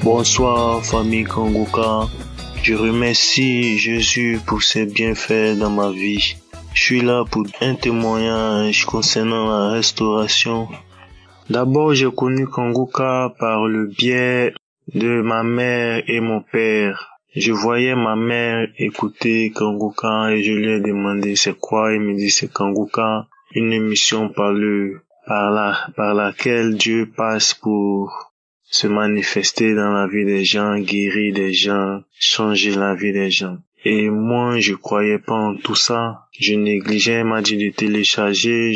Bonsoir famille Kangoka, je remercie Jésus pour ses bienfaits dans ma vie. Je suis là pour un témoignage concernant la restauration. D'abord, j'ai connu Kangoka par le biais de ma mère et mon père. Je voyais ma mère écouter Kangoka et je lui ai demandé c'est quoi. Il me dit c'est Kangoka, une émission par laquelle Dieu passe pour se manifester dans la vie des gens, guérir des gens, changer la vie des gens. Et moi, je croyais pas en tout ça. Je négligeais, m'a dit de télécharger,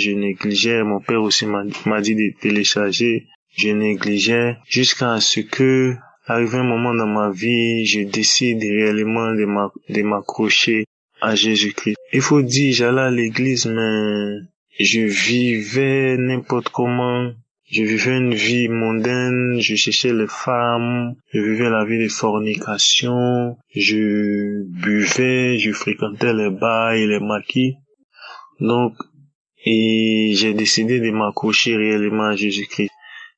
mon père aussi m'a dit de télécharger, je négligeais, jusqu'à ce que, arrivé un moment dans ma vie, je décide réellement de m'accrocher à Jésus-Christ. Il faut dire, j'allais à l'église, mais je vivais n'importe comment. Je vivais une vie mondaine, je cherchais les femmes, je vivais la vie de fornication, je buvais, je fréquentais les bars et les maquis. Donc, et j'ai décidé de m'accrocher réellement à Jésus-Christ.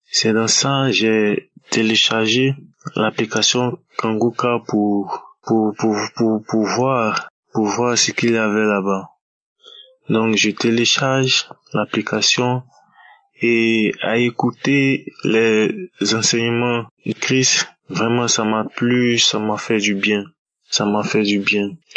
C'est dans ça que j'ai téléchargé l'application Kangoka pour voir ce qu'il y avait là-bas. Donc, je télécharge l'application et à écouter les enseignements de Christ. Vraiment, ça m'a plu, ça m'a fait du bien.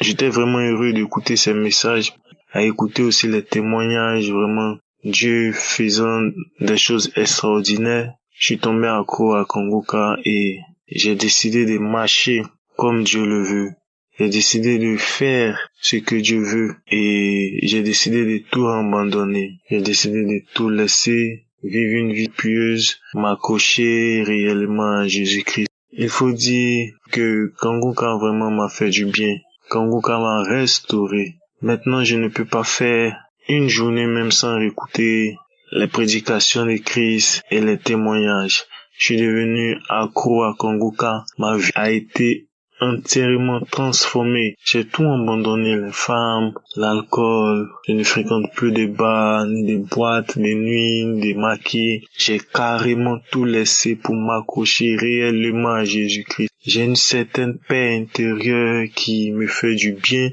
J'étais vraiment heureux d'écouter ces messages, à écouter aussi les témoignages, vraiment, Dieu faisant des choses extraordinaires. Je suis tombé accro à Kangoka et j'ai décidé de marcher comme Dieu le veut. J'ai décidé de faire ce que Dieu veut et j'ai décidé de tout abandonner. J'ai décidé de tout laisser, vivre une vie pieuse, m'accrocher réellement à Jésus-Christ. Il faut dire que Kangoka vraiment m'a fait du bien. Kangoka m'a restauré. Maintenant, je ne peux pas faire une journée même sans écouter les prédications de Christ et les témoignages. Je suis devenu accro à Kangoka. Ma vie a été entièrement transformé. J'ai tout abandonné, les femmes, l'alcool. Je ne fréquente plus des bars, ni des boîtes, des nuits, des maquis. J'ai carrément tout laissé pour m'accrocher réellement à Jésus-Christ. J'ai une certaine paix intérieure qui me fait du bien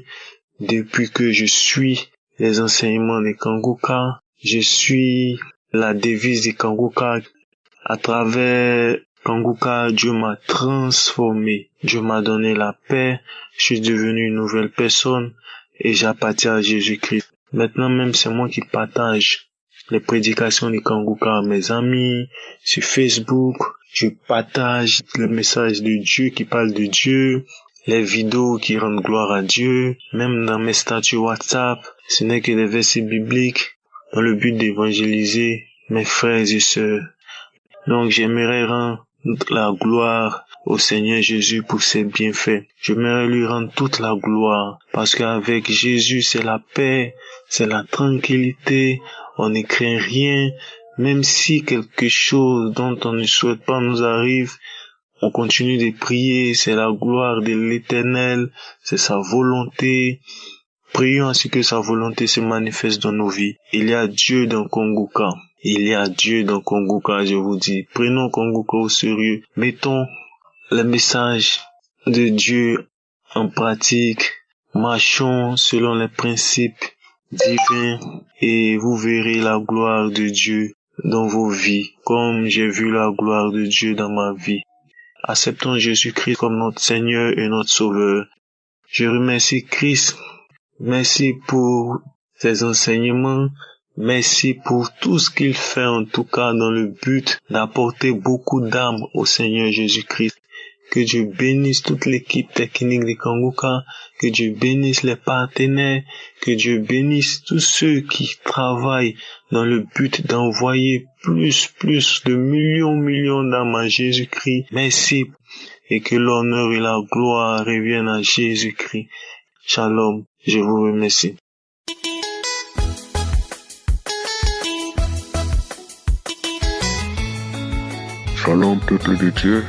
depuis que je suis les enseignements de Kangoka. Je suis la devise de Kangoka. À travers Kangoka, Dieu m'a transformé. Dieu m'a donné la paix. Je suis devenu une nouvelle personne et j'appartiens à Jésus-Christ. Maintenant même, c'est moi qui partage les prédications de Kangoka à mes amis sur Facebook. Je partage les messages de Dieu qui parlent de Dieu, les vidéos qui rendent gloire à Dieu, même dans mes statuts WhatsApp. Ce n'est que des versets bibliques dans le but d'évangéliser mes frères et sœurs. Donc j'aimerais rendre la gloire au Seigneur Jésus pour ses bienfaits. J'aimerais lui rendre toute la gloire parce qu'avec Jésus c'est la paix, c'est la tranquillité, on ne craint rien. Même si quelque chose dont on ne souhaite pas nous arrive, on continue de prier, c'est la gloire de l'Éternel, c'est sa volonté. Prions à ce que sa volonté se manifeste dans nos vies. Il y a Dieu dans Kangoka. Je vous dis. Prenons Kangoka au sérieux. Mettons les messages de Dieu en pratique. Marchons selon les principes divins et vous verrez la gloire de Dieu dans vos vies, comme j'ai vu la gloire de Dieu dans ma vie. Acceptons Jésus-Christ comme notre Seigneur et notre Sauveur. Je remercie Christ. Merci pour ses enseignements. Merci pour tout ce qu'il fait, en tout cas dans le but d'apporter beaucoup d'âmes au Seigneur Jésus-Christ. Que Dieu bénisse toute l'équipe technique de Kangoka, que Dieu bénisse les partenaires, que Dieu bénisse tous ceux qui travaillent dans le but d'envoyer plus de millions d'âmes à Jésus-Christ. Merci et que l'honneur et la gloire reviennent à Jésus-Christ. Shalom, je vous remercie. Shalom, peuple de Dieu.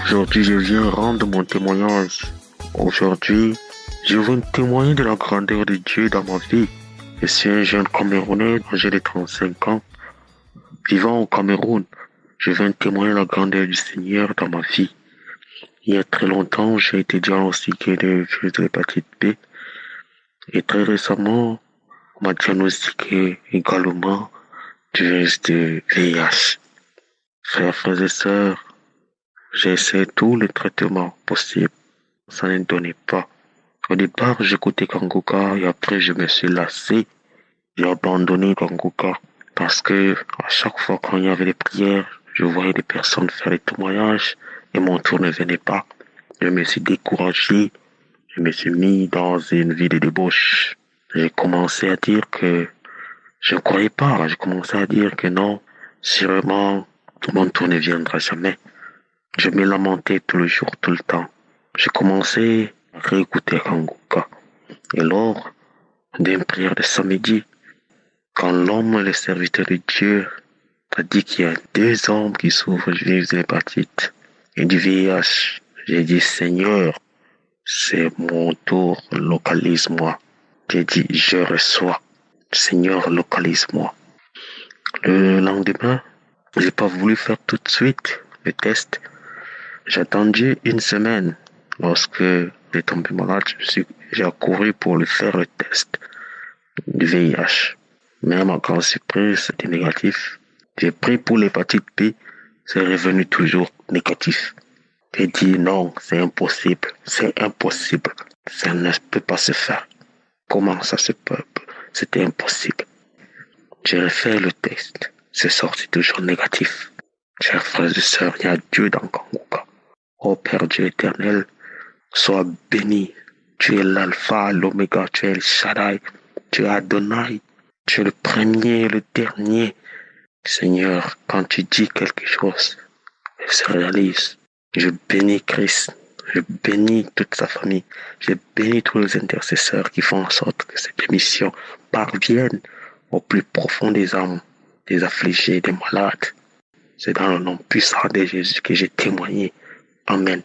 Aujourd'hui, je viens rendre mon témoignage. Aujourd'hui, je viens témoigner de la grandeur de Dieu dans ma vie. Je suis un jeune Camerounais âgé de 35 ans, vivant au Cameroun. Je viens témoigner la grandeur du Seigneur dans ma vie. Il y a très longtemps, j'ai été diagnostiqué de virus de l'hépatite B et très récemment, on m'a diagnostiqué également du virus de VIH. Frères et sœurs, j'ai essayé tous les traitements possibles. Ça ne donnait pas. Au départ, j'écoutais Kanguka et après, je me suis lassé. J'ai abandonné Kanguka parce que à chaque fois quand il y avait des prières, je voyais des personnes faire des témoignages et mon tour ne venait pas. Je me suis découragé. Je me suis mis dans une vie de débauche. J'ai commencé à dire que je ne croyais pas. J'ai commencé à dire que non, sûrement, mon tour ne viendra jamais. Je me lamentais tout le jour, tout le temps. J'ai commencé à réécouter Kanguka. Et lors d'une prière de samedi, quand l'homme, le serviteur de Dieu, a dit qu'il y a 2 hommes qui souffrent du virus de l'hépatite et du VIH, j'ai dit, Seigneur, c'est mon tour, localise-moi. J'ai dit, je reçois. Seigneur, localise-moi. Le lendemain, j'ai pas voulu faire tout de suite le test. J'ai attendu 1 semaine. Lorsque j'ai tombé malade, j'ai accouru pour le faire le test du VIH. Mais à ma grande surprise, c'était négatif. J'ai pris pour l'hépatite B, c'est revenu toujours négatif. J'ai dit non, c'est impossible, ça ne peut pas se faire. Comment ça se peut? C'était impossible. J'ai refait le test, c'est sorti toujours négatif. Chers frères et sœurs, il y a Dieu dans Kanguka. Ô Père Dieu éternel, sois béni. Tu es l'alpha, l'oméga, tu es le Shaddai, tu es Adonai, tu es le premier, le dernier. Seigneur, quand tu dis quelque chose, elle se réalise. Je bénis Christ, je bénis toute sa famille, je bénis tous les intercesseurs qui font en sorte que cette émission parvienne au plus profond des âmes, des affligés, des malades. C'est dans le nom puissant de Jésus que j'ai témoigné. Amen.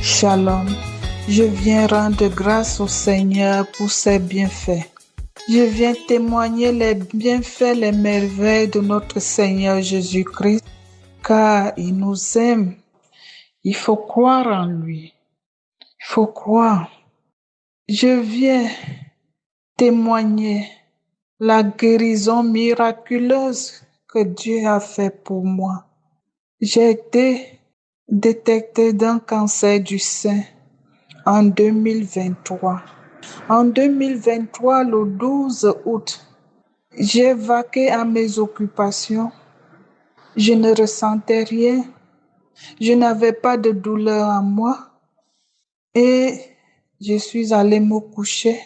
Shalom. Je viens rendre grâce au Seigneur pour ses bienfaits. Je viens témoigner les bienfaits, les merveilles de notre Seigneur Jésus-Christ, car il nous aime. Il faut croire en lui. Il faut croire. Je viens témoigner la guérison miraculeuse que Dieu a fait pour moi. J'ai été détectée d'un cancer du sein en 2023. En 2023, le 12 août, j'ai vaqué à mes occupations. Je ne ressentais rien. Je n'avais pas de douleur en moi. Et je suis allée me coucher.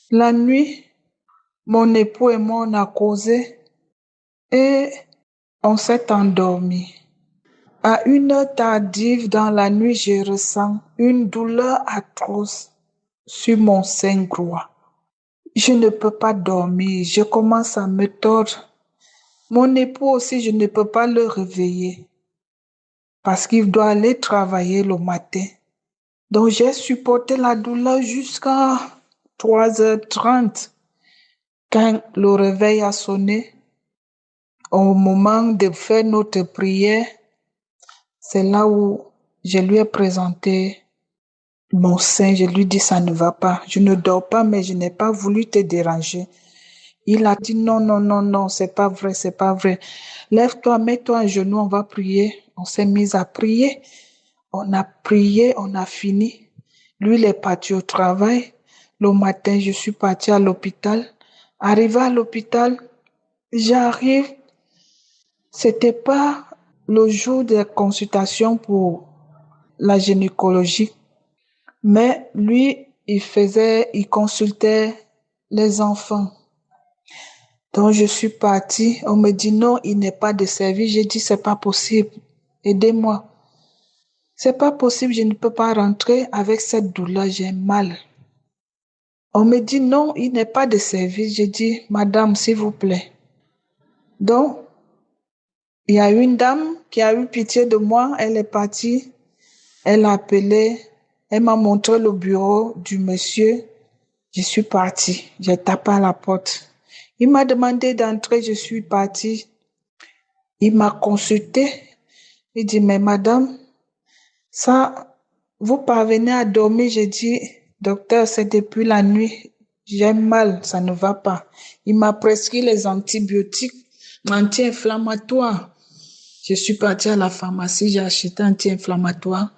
La nuit, mon époux et moi, on a causé et on s'est endormi. À 1 heure tardive dans la nuit, je ressens une douleur atroce sur mon sein droit. Je ne peux pas dormir, je commence à me tordre. Mon époux aussi, je ne peux pas le réveiller parce qu'il doit aller travailler le matin. Donc j'ai supporté la douleur jusqu'à 3h30. Quand le réveil a sonné, au moment de faire notre prière, c'est là où je lui ai présenté mon sein. Je lui ai dit, ça ne va pas. Je ne dors pas, mais je n'ai pas voulu te déranger. Il a dit, non, non, non, non, c'est pas vrai, c'est pas vrai. Lève-toi, mets-toi à genoux, on va prier. On s'est mis à prier. On a prié, on a fini. Lui, il est parti au travail. Le matin, je suis partie à l'hôpital. Arrivé à l'hôpital, j'arrive. C'était pas le jour de consultation pour la gynécologie. Mais lui, il consultait les enfants. Donc, je suis partie. On me dit non, il n'est pas de service. J'ai dit, c'est pas possible. Aidez-moi. C'est pas possible, je ne peux pas rentrer avec cette douleur, j'ai mal. On me dit non, il n'est pas de service. J'ai dit, madame, s'il vous plaît. Donc, il y a une dame qui a eu pitié de moi. Elle est partie. Elle a appelé. Elle m'a montré le bureau du monsieur. Je suis partie. J'ai tapé à la porte. Il m'a demandé d'entrer, je suis partie. Il m'a consulté. Il dit, mais madame, ça, vous parvenez à dormir? J'ai dit, docteur, c'est depuis la nuit. J'ai mal, ça ne va pas. Il m'a prescrit les antibiotiques, anti-inflammatoires. Je suis partie à la pharmacie, j'ai acheté un anti-inflammatoire.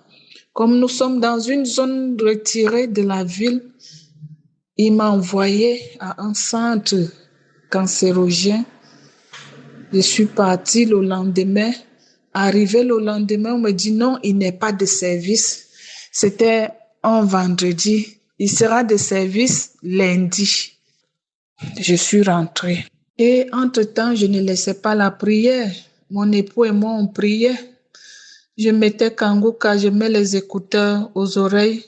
Comme nous sommes dans une zone retirée de la ville, il m'a envoyé à un centre cancérogène. Je suis partie le lendemain. Arrivé le lendemain, on me dit non, il n'est pas de service. C'était un vendredi. Il sera de service lundi. Je suis rentrée. Et entre-temps, je ne laissais pas la prière. Mon époux et moi, on priait. Je mettais Kanguka, je mets les écouteurs aux oreilles.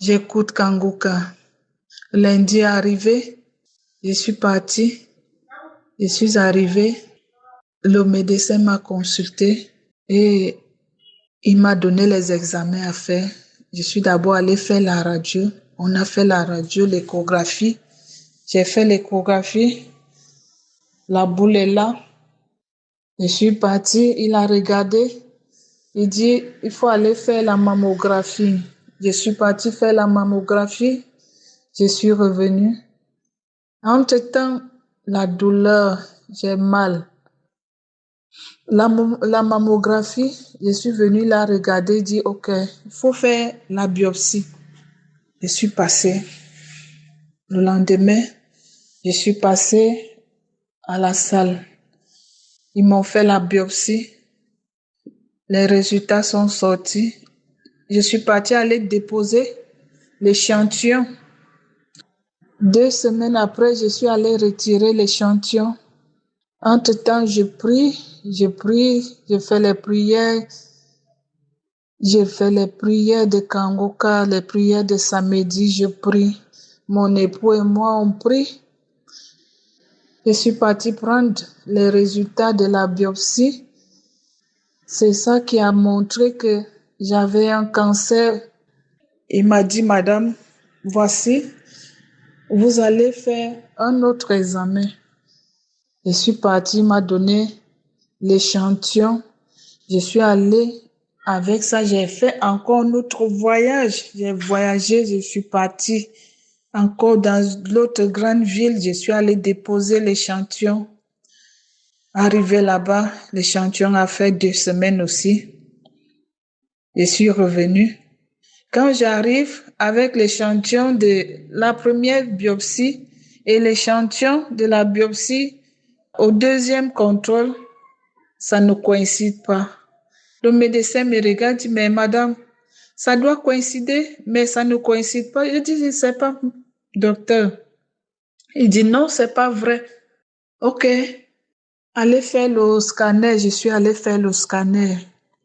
J'écoute Kanguka. Lundi est arrivé. Je suis partie. Je suis arrivée. Le médecin m'a consulté et il m'a donné les examens à faire. Je suis d'abord allée faire la radio. On a fait la radio, l'échographie. J'ai fait l'échographie. La boule est là. Je suis partie. Il a regardé. Il dit, il faut aller faire la mammographie. Je suis partie faire la mammographie. Je suis revenue. Entre-temps, la douleur, j'ai mal. La mammographie, je suis venue la regarder, dit ok, il faut faire la biopsie. Je suis passée. Le lendemain, je suis passée à la salle. Ils m'ont fait la biopsie. Les résultats sont sortis. Je suis partie aller déposer l'échantillon. 2 semaines après, je suis allée retirer l'échantillon. Entre-temps, je prie, je fais les prières. Je fais les prières de Kanguka, les prières de samedi, je prie. Mon époux et moi, on prie. Je suis partie prendre les résultats de la biopsie. C'est ça qui a montré que j'avais un cancer. Il m'a dit, madame, voici, vous allez faire un autre examen. Je suis partie, il m'a donné l'échantillon. Je suis allée avec ça, j'ai fait encore un autre voyage. J'ai voyagé, je suis partie encore dans l'autre grande ville. Je suis allée déposer l'échantillon. Arrivé là-bas, l'échantillon a fait 2 semaines aussi. Je suis revenue. Quand j'arrive avec l'échantillon de la première biopsie et l'échantillon de la biopsie au deuxième contrôle, ça ne coïncide pas. Le médecin me regarde et dit, mais madame, ça doit coïncider, mais ça ne coïncide pas. Je dis, je ne sais pas, docteur. Il dit, non, c'est pas vrai. Ok, allez faire le scanner. Je suis allée faire le scanner.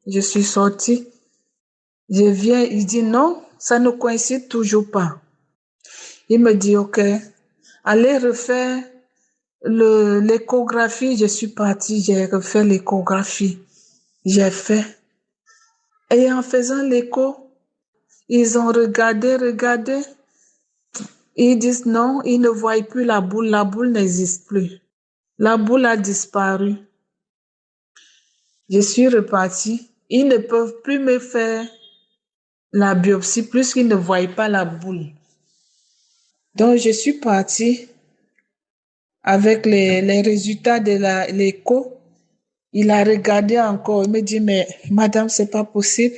Je suis sortie. Je viens, il dit, non, ça ne coïncide toujours pas. Il me dit, ok, allez refaire l'échographie. Je suis partie, j'ai refait l'échographie. J'ai fait. Et en faisant l'écho, ils ont regardé. Ils disent non, ils ne voient plus la boule. La boule n'existe plus. La boule a disparu. Je suis repartie. Ils ne peuvent plus me faire la biopsie puisqu'ils ne voient pas la boule. Donc, je suis partie avec les résultats de l'écho. Il a regardé encore. Il me dit, mais madame, c'est pas possible.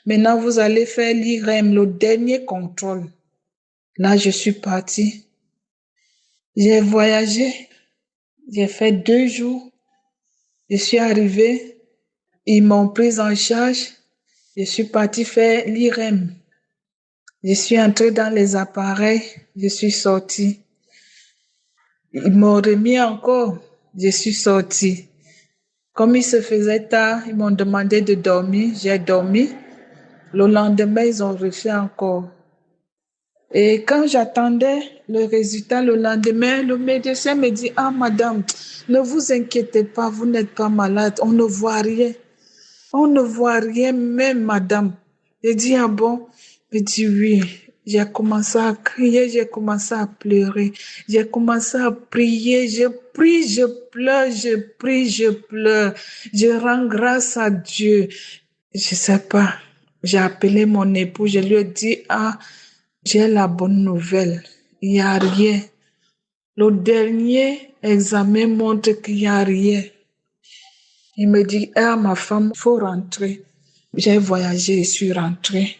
Maintenant, vous allez faire l'IRM, le dernier contrôle. Là, je suis partie. J'ai voyagé. J'ai fait 2 jours. Je suis arrivée. Ils m'ont prise en charge. Je suis partie faire l'IRM. Je suis entrée dans les appareils. Je suis sortie. Ils m'ont remis encore. Je suis sortie. Comme il se faisait tard, ils m'ont demandé de dormir. J'ai dormi. Le lendemain, ils ont refait encore. Et quand j'attendais le résultat le lendemain, le médecin me dit, ah madame, ne vous inquiétez pas, vous n'êtes pas malade, on ne voit rien. On ne voit rien même, madame. J'ai dit, ah bon? Il dit, oui. J'ai commencé à crier, j'ai commencé à pleurer. J'ai commencé à prier, je prie, je pleure, je prie, je pleure. Je rends grâce à Dieu. Je sais pas. J'ai appelé mon époux, je lui ai dit, ah, j'ai la bonne nouvelle. Il n'y a rien. Le dernier examen montre qu'il n'y a rien. Il me dit, ah, ma femme, il faut rentrer. J'ai voyagé, je suis rentrée.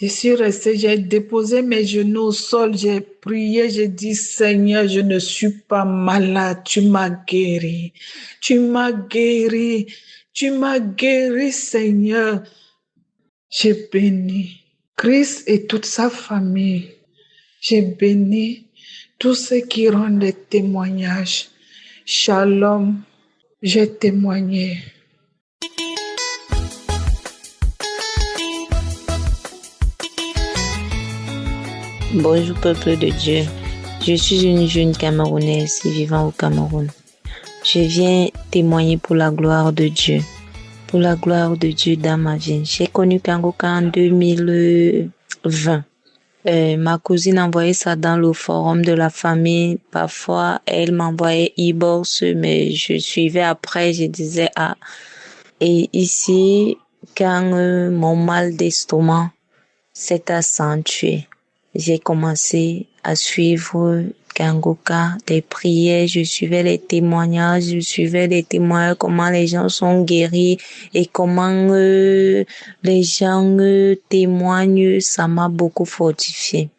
Je suis restée, j'ai déposé mes genoux au sol, j'ai prié, j'ai dit, Seigneur, je ne suis pas malade, tu m'as guéri. Tu m'as guéri. Tu m'as guéri, Seigneur. J'ai béni Christ et toute sa famille. J'ai béni tous ceux qui rendent des témoignages. Shalom, j'ai témoigné. Bonjour peuple de Dieu, je suis une jeune Camerounaise vivant au Cameroun. Je viens témoigner pour la gloire de Dieu, dans ma vie. J'ai connu Kangoka en 2020. Ma cousine envoyait ça dans le forum de la famille. Parfois, elle m'envoyait e-box, mais je suivais après, je disais ah. Et ici, quand mon mal d'estomac s'est accentué, j'ai commencé à suivre Kangoka, des prières, je suivais les témoignages, comment les gens sont guéris et comment les gens témoignent, ça m'a beaucoup fortifié.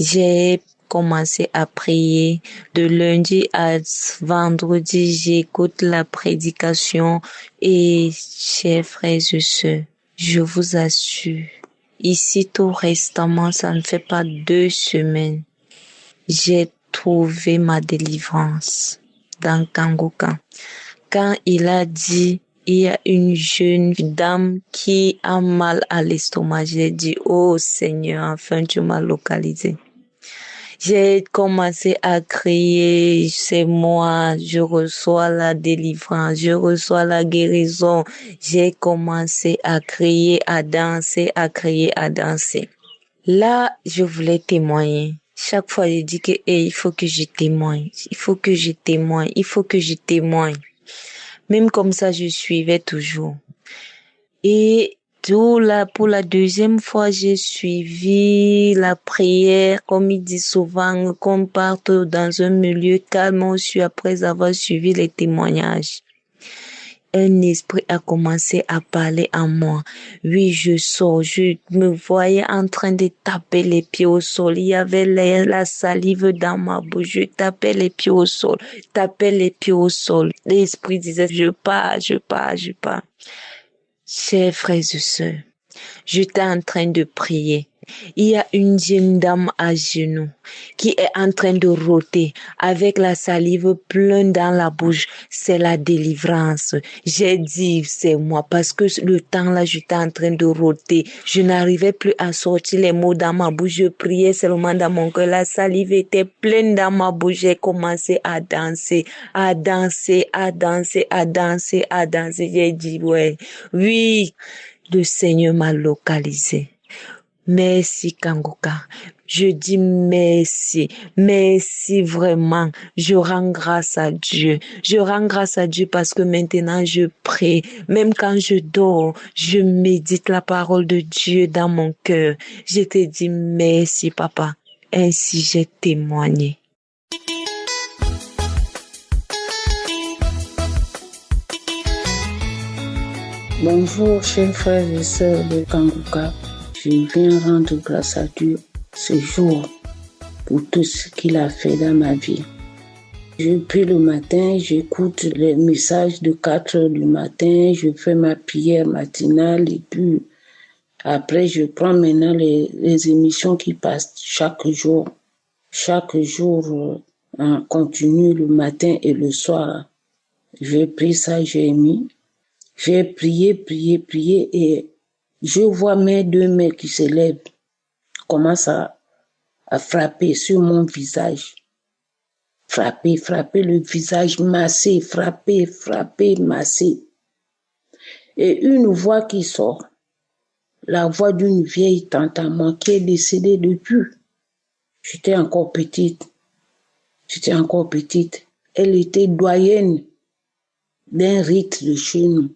J'ai commencé à prier. De lundi à vendredi, j'écoute la prédication et chers frères et sœurs, je vous assure, ici tout récemment, ça ne fait pas 2 semaines, j'ai trouvé ma délivrance dans Kangoka. Quand il a dit, il y a une jeune dame qui a mal à l'estomac, j'ai dit, oh Seigneur, enfin tu m'as localisé. J'ai commencé à crier, c'est moi, je reçois la délivrance, je reçois la guérison. J'ai commencé à crier, à danser, Là, je voulais témoigner. Chaque fois, je dis que, il faut que je témoigne. Même comme ça, je suivais toujours. Et pour la deuxième fois, j'ai suivi la prière, comme il dit souvent, qu'on parte dans un milieu calme aussi après avoir suivi les témoignages. Un esprit a commencé à parler en moi. Oui, je sors, je me voyais en train de taper les pieds au sol. Il y avait la salive dans ma bouche. Je tapais les pieds au sol. L'esprit disait, je pars. Chers frères et sœurs, j'étais en train de prier. Il y a une jeune dame à genoux qui est en train de rôter avec la salive pleine dans la bouche. C'est la délivrance. J'ai dit, c'est moi, parce que le temps là, j'étais en train de rôter. Je n'arrivais plus à sortir les mots dans ma bouche. Je priais seulement dans mon cœur. La salive était pleine dans ma bouche. J'ai commencé à danser. J'ai dit, oui, le Seigneur m'a localisé. Merci Kangoka. Je dis merci vraiment. Je rends grâce à Dieu. Parce que maintenant je prie. Même quand je dors, je médite la parole de Dieu dans mon cœur. Je te dis merci papa. Ainsi j'ai témoigné. Bonjour chers frères et sœurs de Kangoka. Je viens rendre grâce à Dieu ce jour pour tout ce qu'il a fait dans ma vie. Je prie le matin, j'écoute les messages de 4 heures du matin, je fais ma prière matinale et puis après je prends maintenant les émissions qui passent chaque jour. Chaque jour en continu le matin et le soir. J'ai pris ça, j'ai prié et je vois mes 2 mains qui se lèvent, commencent à frapper sur mon visage. Frapper le visage, masser, frapper, masser. Et une voix qui sort la voix d'une vieille tante à moi qui est décédée depuis. J'étais encore petite. Elle était doyenne d'un rite de chez nous.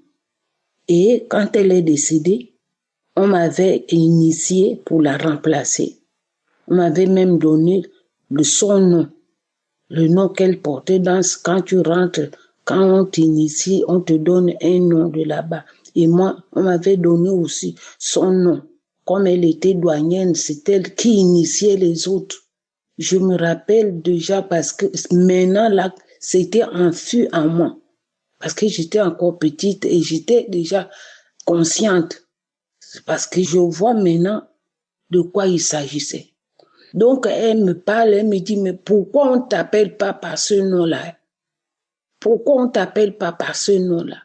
Et quand elle est décédée, on m'avait initié pour la remplacer. On m'avait même donné son nom, le nom qu'elle portait quand tu rentres, quand on t'initie, on te donne un nom de là-bas. Et moi, on m'avait donné aussi son nom. Comme elle était douanienne, c'est elle qui initiait les autres. Je me rappelle déjà parce que maintenant, là, c'était enfui en moi. Parce que j'étais encore petite et j'étais déjà consciente. Parce que je vois maintenant de quoi il s'agissait. Donc, elle me parle, elle me dit, mais pourquoi on ne t'appelle pas par ce nom-là? Pourquoi on ne t'appelle pas par ce nom-là?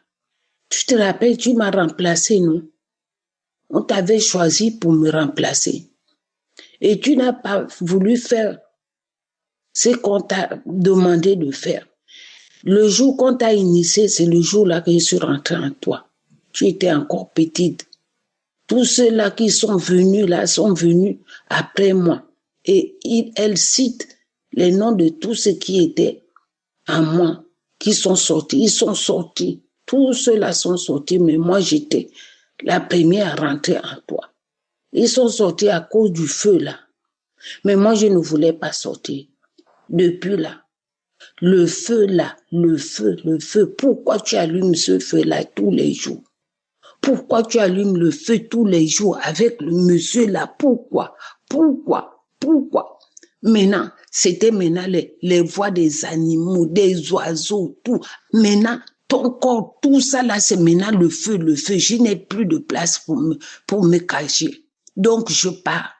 Tu te rappelles, tu m'as remplacé, non? On t'avait choisi pour me remplacer. Et tu n'as pas voulu faire ce qu'on t'a demandé de faire. Le jour qu'on t'a initié, c'est le jour-là que je suis rentrée en toi. Tu étais encore petite. Tous ceux-là qui sont venus là sont venus après moi. Et elle cite les noms de tous ceux qui étaient en moi, qui sont sortis. Ils sont sortis. Tous ceux-là sont sortis, mais moi j'étais la première à rentrer en toi. Ils sont sortis à cause du feu là. Mais moi je ne voulais pas sortir. Depuis là. Le feu là, le feu. Pourquoi tu allumes ce feu là tous les jours? Pourquoi tu allumes le feu tous les jours avec le monsieur là? Pourquoi? Maintenant, c'était les voix des animaux, des oiseaux, tout. Maintenant, ton corps, tout ça là, c'est maintenant le feu. Je n'ai plus de place pour me cacher. Donc, je pars.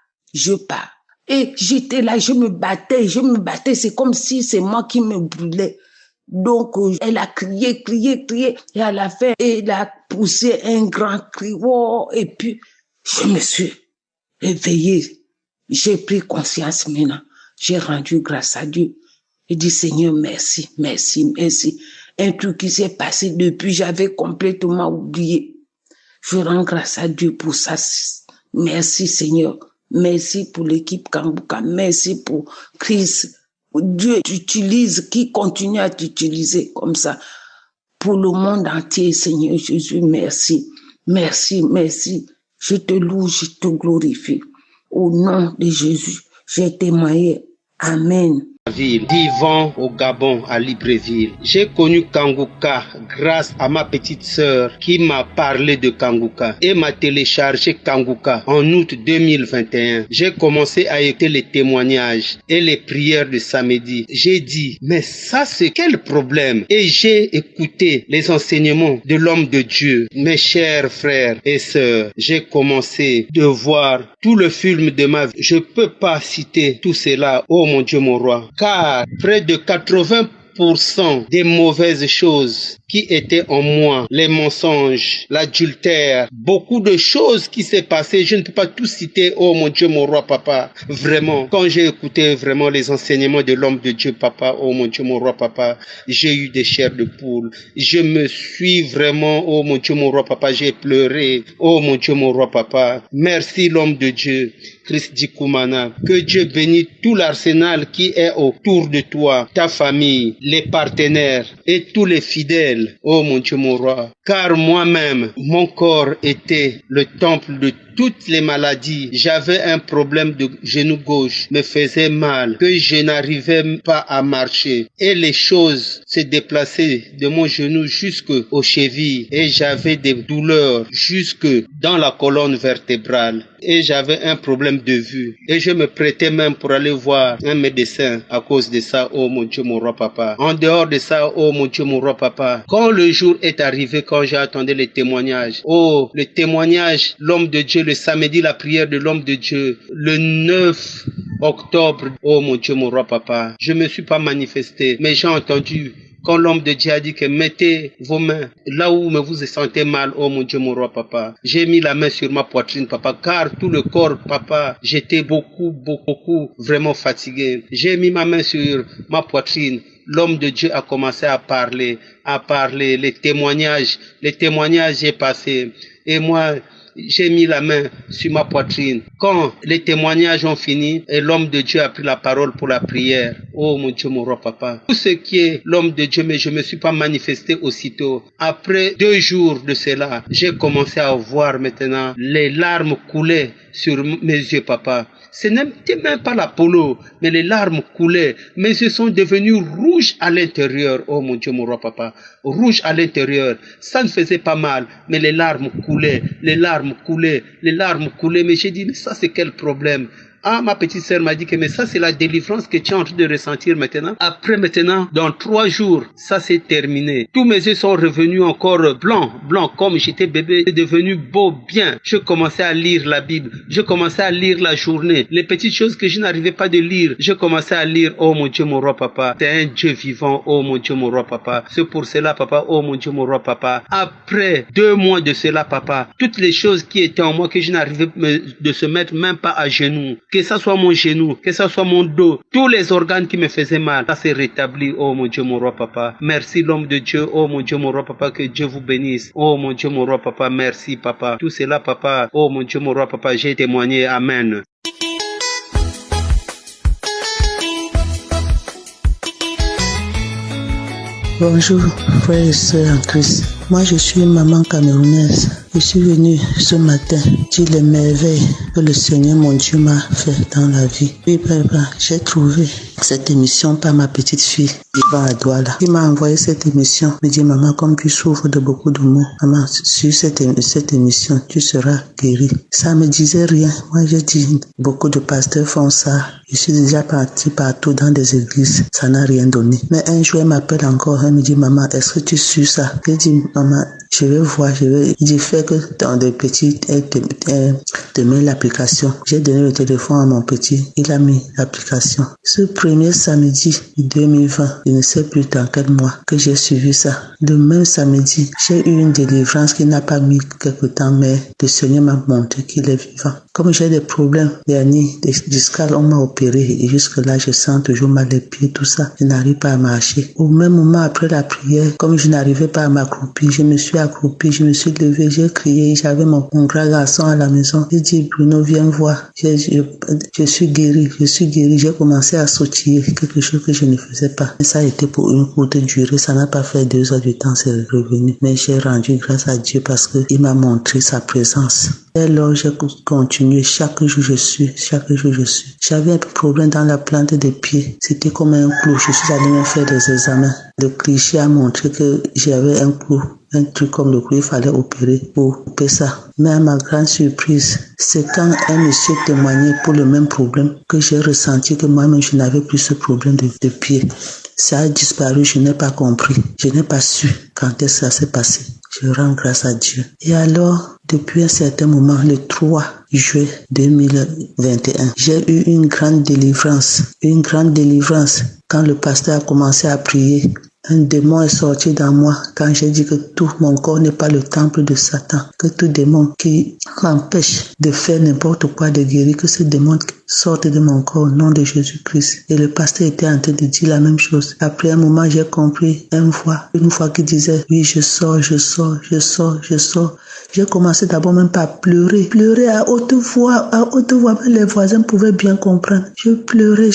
Et j'étais là, je me battais. C'est comme si c'est moi qui me brûlais. Donc, elle a crié. Et à la fin, elle a poussé un grand cri. Oh, et puis, je me suis réveillée. J'ai pris conscience maintenant. J'ai rendu grâce à Dieu. J'ai dit, Seigneur, merci. Un truc qui s'est passé depuis, j'avais complètement oublié. Je rends grâce à Dieu pour ça. Merci, Seigneur. Merci pour l'équipe Kangouka. Merci pour Christ. Dieu t'utilise, qui continue à t'utiliser comme ça. Pour le monde entier, Seigneur Jésus, merci. Je te loue, je te glorifie. Au nom de Jésus, j'ai témoigné. Amen. Vivant au Gabon, à Libreville. J'ai connu Kangouka grâce à ma petite sœur qui m'a parlé de Kangouka et m'a téléchargé Kangouka en août 2021. J'ai commencé à écouter les témoignages et les prières de samedi. J'ai dit, mais ça c'est quel problème? Et j'ai écouté les enseignements de l'homme de Dieu. Mes chers frères et sœurs, j'ai commencé de voir tout le film de ma vie. Je peux pas citer tout cela, oh mon Dieu mon roi. Car près de 80% des mauvaises choses qui étaient en moi, les mensonges, l'adultère, beaucoup de choses qui s'est passé, je ne peux pas tout citer, oh mon Dieu, mon roi, papa, vraiment. Quand j'ai écouté vraiment les enseignements de l'homme de Dieu, papa, oh mon Dieu, mon roi, papa, j'ai eu des chairs de poule. Je me suis vraiment, oh mon Dieu, mon roi, papa, j'ai pleuré, oh mon Dieu, mon roi, papa. Merci l'homme de Dieu. Christ Dikoumana, que Dieu bénisse tout l'arsenal qui est autour de toi, ta famille, les partenaires et tous les fidèles, oh mon Dieu mon roi. Car moi-même, mon corps était le temple de toutes les maladies. J'avais un problème de genou gauche, me faisait mal, que je n'arrivais pas à marcher. Et les choses se déplaçaient de mon genou jusqu'aux chevilles. Et j'avais des douleurs jusque dans la colonne vertébrale. Et j'avais un problème de vue. Et je me prêtais même pour aller voir un médecin à cause de ça, oh mon Dieu, mon roi papa. En dehors de ça, oh mon Dieu, mon roi papa. Quand le jour est arrivé, quand j'ai attendu les témoignages, oh, le témoignage, l'homme de Dieu, le samedi, la prière de l'homme de Dieu, le 9 octobre, oh mon Dieu, mon roi papa. Je me suis pas manifesté, mais j'ai entendu quand l'homme de Dieu a dit que mettez vos mains là où vous vous sentez mal, oh mon Dieu, mon roi, papa. J'ai mis la main sur ma poitrine, papa, car tout le corps, papa, j'étais beaucoup, vraiment fatigué. J'ai mis ma main sur ma poitrine. L'homme de Dieu a commencé à parler, les témoignages, j'ai passé. Et moi, j'ai mis la main sur ma poitrine. Quand les témoignages ont fini et l'homme de Dieu a pris la parole pour la prière, oh mon Dieu, mon roi papa, tout ce qui est l'homme de Dieu, mais je me suis pas manifesté aussitôt. Après 2 jours de cela, j'ai commencé à voir maintenant les larmes couler sur mes yeux, papa. Ce n'était même pas l'Apollo, mais les larmes coulaient. Mes yeux sont devenus rouges à l'intérieur. Oh mon Dieu, mon roi papa. Rouges à l'intérieur. Ça ne faisait pas mal, mais les larmes coulaient, les larmes coulaient, les larmes coulaient. Mais j'ai dit, mais ça c'est quel problème? Ah, ma petite sœur m'a dit que mais ça c'est la délivrance que tu es en train de ressentir maintenant. Après maintenant, dans 3 jours, ça c'est terminé. Tous mes yeux sont revenus encore blancs, comme j'étais bébé. C'est devenu beau, bien. Je commençais à lire la Bible. Je commençais à lire la journée. Les petites choses que je n'arrivais pas de lire, je commençais à lire. Oh mon Dieu, mon roi papa. C'est un Dieu vivant. Oh mon Dieu, mon roi papa. C'est pour cela, papa. Oh mon Dieu, mon roi papa. Après 2 mois de cela, papa, toutes les choses qui étaient en moi que je n'arrivais de se mettre même pas à genoux, que ça soit mon genou, que ça soit mon dos, tous les organes qui me faisaient mal, ça s'est rétabli. Oh mon Dieu, mon roi papa. Merci l'homme de Dieu. Oh mon Dieu, mon roi papa, que Dieu vous bénisse. Oh mon Dieu, mon roi papa, merci papa. Tout cela, papa. Oh mon Dieu, mon roi papa, j'ai témoigné. Amen. Bonjour, frères et sœurs en Christ. Moi, je suis une maman camerounaise. Je suis venue ce matin dire les merveilles que le Seigneur, mon Dieu, m'a fait dans la vie. Oui, papa, j'ai trouvé cette émission par ma petite fille, Yvan Adouala. Il m'a envoyé cette émission. Il me dit, maman, comme tu souffres de beaucoup de maux, maman, sur cette émission, tu seras guérie. Ça me disait rien. Moi, j'ai dit, beaucoup de pasteurs font ça. Je suis déjà partie partout dans des églises. Ça n'a rien donné. Mais un jour, elle m'appelle encore. Elle me dit, maman, est-ce que tu suis ça? J'ai dit, maman, je vais voir, Il dit, fais que dans des petits, te met l'application. J'ai donné le téléphone à mon petit. Il a mis l'application. Ce premier samedi 2020, je ne sais plus dans quel mois que j'ai suivi ça. Le même samedi, j'ai eu une délivrance qui n'a pas mis quelque temps, mais le Seigneur m'a montré qu'il est vivant. Comme j'ai des problèmes derniers, des discales, on m'a opéré et jusque-là, je sens toujours mal les pieds, tout ça. Je n'arrive pas à marcher. Au même moment, après la prière, comme je n'arrivais pas à m'accroupir, je me suis accroupi, je me suis levé, j'ai crié, j'avais mon grand garçon à la maison. J'ai dit, Bruno, viens voir. Je suis guéri. J'ai commencé à sautiller, quelque chose que je ne faisais pas. Et ça a été pour une courte durée, ça n'a pas fait 2 heures du temps, c'est revenu. Mais j'ai rendu grâce à Dieu parce qu'il m'a montré sa présence. Et alors, j'ai continué. Chaque jour, je suis. J'avais un problème dans la plante des pieds. C'était comme un clou. Je suis allé me faire des examens. Le cliché a montré que j'avais un clou. Un truc comme le clou, il fallait opérer pour couper ça. Mais à ma grande surprise, c'est quand un monsieur témoignait pour le même problème que j'ai ressenti que moi-même, je n'avais plus ce problème de pied. Ça a disparu, je n'ai pas compris. Je n'ai pas su quand est-ce que ça s'est passé. Je rends grâce à Dieu. Et alors, depuis un certain moment, le 3 juillet 2021, j'ai eu une grande délivrance. Quand le pasteur a commencé à prier. Un démon est sorti dans moi quand j'ai dit que tout mon corps n'est pas le temple de Satan, que tout démon qui m'empêche de faire n'importe quoi de guérir, que ce démon sorte de mon corps au nom de Jésus-Christ. Et le pasteur était en train de dire la même chose. Après un moment, j'ai compris une voix qui disait, oui, je sors. J'ai commencé d'abord même par pleurer à haute voix, mais les voisins pouvaient bien comprendre. J'ai pleuré.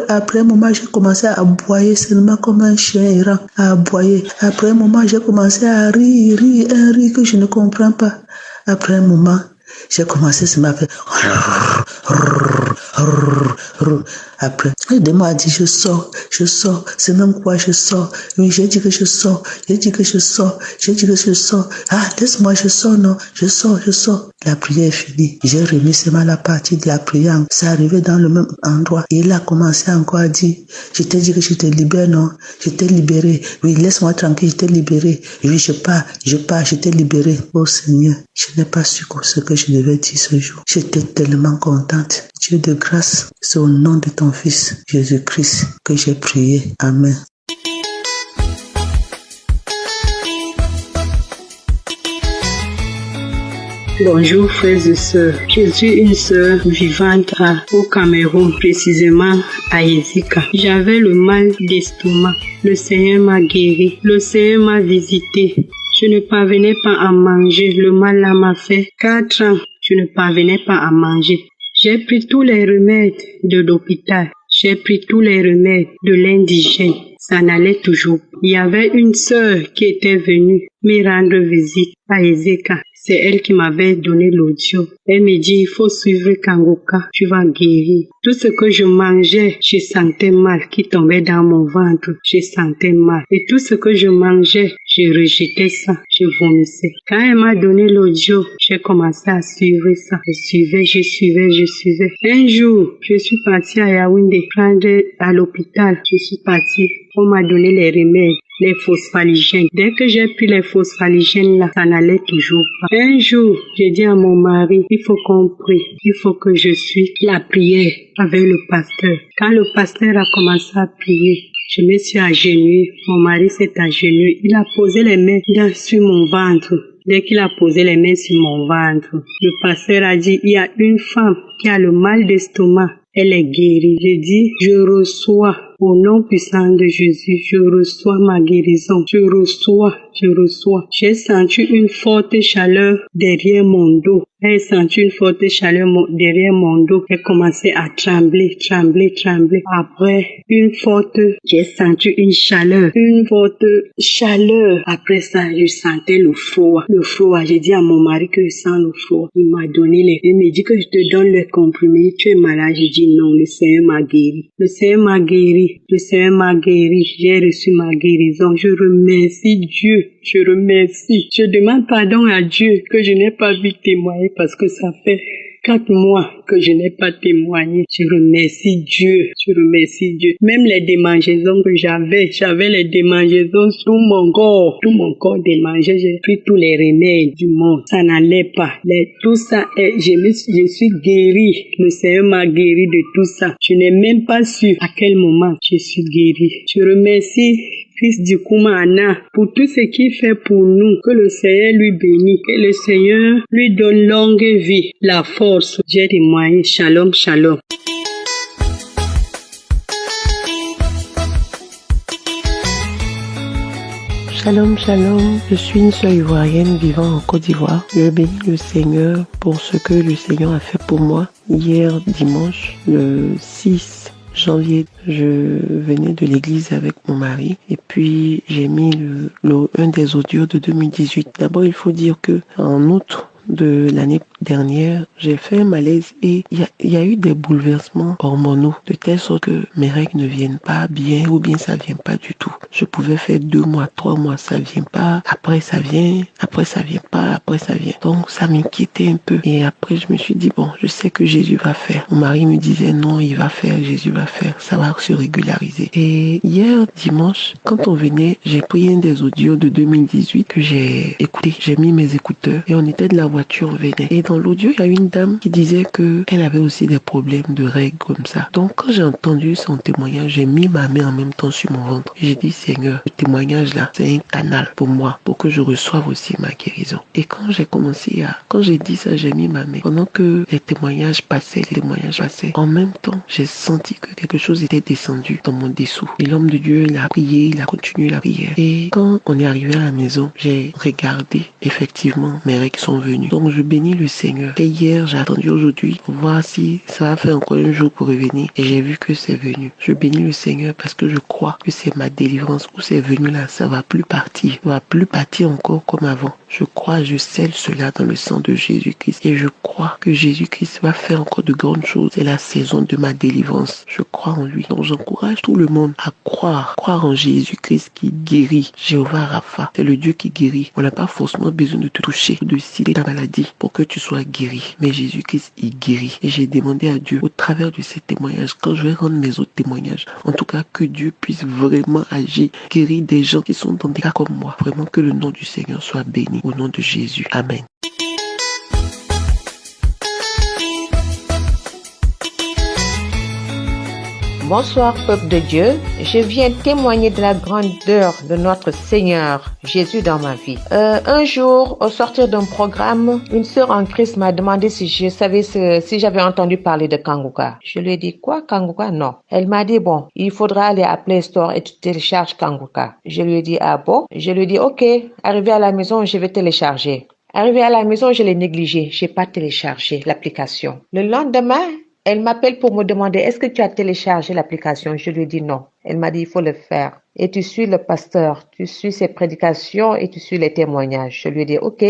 Après un moment, j'ai commencé à aboyer seulement comme un chien errant, à aboyer. Après un moment, j'ai commencé à rire, un rire que je ne comprends pas. Après un moment, j'ai commencé à faire. Après, le démon a dit, je sors. C'est même quoi, je sors. Oui, j'ai dit que je sors. Ah, laisse-moi, je sors, non. Je sors. La prière est finie. J'ai remis seulement la partie de la prière. C'est arrivé dans le même endroit. Et il a commencé encore à dire, je t'ai dit que je te libère, non. Je t'ai libéré. Oui, laisse-moi tranquille, je t'ai libéré. Oui, je pars, je t'ai libéré. Oh Seigneur, je n'ai pas su ce que je devais dire ce jour. J'étais tellement contente. Dieu de grâce, c'est au nom de ton Fils, Jésus-Christ, que j'ai prié. Amen. Bonjour frères et sœurs, je suis une sœur vivante au Cameroun, précisément à Ezika. J'avais le mal d'estomac, le Seigneur m'a guéri, le Seigneur m'a visité. Je ne parvenais pas à manger. Le mal là m'a fait 4 ans. Je ne parvenais pas à manger. J'ai pris tous les remèdes de l'hôpital. J'ai pris tous les remèdes de l'indigène. Ça n'allait toujours pas. Il y avait une sœur qui était venue me rendre visite à Ezeka. C'est elle qui m'avait donné l'audio. Elle me dit, il faut suivre Kanguka, tu vas guérir. Tout ce que je mangeais, je sentais mal, qui tombait dans mon ventre, je sentais mal. Et tout ce que je mangeais, je rejetais ça, je vomissais. Quand elle m'a donné l'audio, j'ai commencé à suivre ça. Je suivais. Un jour, je suis partie à Yaoundé, prendre à l'hôpital. Je suis partie. On m'a donné les remèdes, les phosphaligènes. Dès que j'ai pris les phosphaligènes là, ça n'allait toujours pas. Un jour, j'ai dit à mon mari, il faut qu'on prie, il faut que je suive la prière avec le pasteur. Quand le pasteur a commencé à prier, je me suis agenouillée, mon mari s'est agenouillé, il a posé les mains sur mon ventre. Dès qu'il a posé les mains sur mon ventre, le pasteur a dit, il y a une femme qui a le mal d'estomac. Elle est guérie. J'ai dit, je reçois au nom puissant de Jésus, je reçois ma guérison. Je reçois. J'ai senti une forte chaleur derrière mon dos. J'ai senti une forte chaleur derrière mon dos. J'ai commencé à trembler. Après, j'ai senti une forte chaleur. Après ça, je sentais le froid. J'ai dit à mon mari que je sens le froid. Il m'a donné il me dit que je te donne les comprimés. Tu es malade. J'ai dit non, le Seigneur m'a guéri. J'ai reçu ma guérison. Je remercie Dieu. Je demande pardon à Dieu que je n'ai pas vu témoigner parce que ça fait 4 mois que je n'ai pas témoigné. Je remercie Dieu. Même les démangeaisons que j'avais les démangeaisons, tout mon corps démangeait. J'ai pris tous les remèdes du monde. Ça n'allait pas. Tout ça, je suis guérie. Le Seigneur m'a guéri de tout ça. Je n'ai même pas su à quel moment je suis guérie. Je remercie Fils du Koumana, pour tout ce qu'il fait pour nous, que le Seigneur lui bénisse, que le Seigneur lui donne longue vie, la force. J'ai témoigné. Shalom. Shalom, je suis une sœur ivoirienne vivant en Côte d'Ivoire. Je bénis le Seigneur pour ce que le Seigneur a fait pour moi. Hier dimanche, le 6 janvier, je venais de l'église avec mon mari et puis j'ai mis un des audios de 2018. D'abord, il faut dire que en août de l'année dernière, j'ai fait un malaise et il y a eu des bouleversements hormonaux de telle sorte que mes règles ne viennent pas bien ou bien ça vient pas du tout. Je pouvais faire 2 mois, 3 mois, ça vient pas, après ça vient pas, après ça vient. Donc ça m'inquiétait un peu et après je me suis dit bon, je sais que Jésus va faire. Mon mari me disait non, il va faire, Jésus va faire, ça va se régulariser. Et hier dimanche, quand on venait, j'ai pris un des audios de 2018 que j'ai écouté, j'ai mis mes écouteurs et on était de la voiture, on venait. Et dans l'audio, il y a une dame qui disait que elle avait aussi des problèmes de règles comme ça. Donc quand j'ai entendu son témoignage, j'ai mis ma main en même temps sur mon ventre. J'ai dit Seigneur, le témoignage là, c'est un canal pour moi, pour que je reçoive aussi ma guérison. Et quand j'ai dit ça, j'ai mis ma main. Pendant que les témoignages passaient, en même temps, j'ai senti que quelque chose était descendu dans mon dessous. Et l'homme de Dieu, il a prié, il a continué la prière. Et quand on est arrivé à la maison, j'ai regardé, effectivement, mes règles sont venues. Donc je bénis le Seigneur. Et hier, j'ai attendu aujourd'hui pour voir si ça va faire encore un jour pour revenir. Et j'ai vu que c'est venu. Je bénis le Seigneur parce que je crois que c'est ma délivrance. Où c'est venu là, ça va plus partir. Ça va plus partir encore comme avant. Je crois, je scelle cela dans le sang de Jésus-Christ. Et je crois que Jésus-Christ va faire encore de grandes choses. C'est la saison de ma délivrance. Je crois en lui. Donc j'encourage tout le monde à croire en Jésus-Christ qui guérit. Jéhovah Rapha, c'est le Dieu qui guérit. On n'a pas forcément besoin de te toucher, de citer ta maladie pour que tu sois guéri. Mais Jésus-Christ, il guérit. Et j'ai demandé à Dieu, au travers de ces témoignages, quand je vais rendre mes autres témoignages, en tout cas que Dieu puisse vraiment agir, guérir des gens qui sont dans des cas comme moi. Vraiment que le nom du Seigneur soit béni. Au nom de Jésus. Amen. Bonsoir peuple de Dieu, je viens témoigner de la grandeur de notre Seigneur Jésus dans ma vie. Un jour, au sortir d'un programme, une sœur en Christ m'a demandé si je savais si j'avais entendu parler de Kanguka. Je lui ai dit quoi, Kanguka? Non. Elle m'a dit bon, il faudra aller à Play Store et tu télécharges Kanguka. Je lui ai dit ah bon? Je lui ai dit ok, arrivé à la maison, je vais télécharger. Arrivé à la maison, je l'ai négligé, j'ai pas téléchargé l'application. Le lendemain, elle m'appelle pour me demander est-ce que tu as téléchargé l'application? Je lui ai dit non. Elle m'a dit il faut le faire. Et tu suis le pasteur, tu suis ses prédications et tu suis les témoignages. Je lui ai dit ok,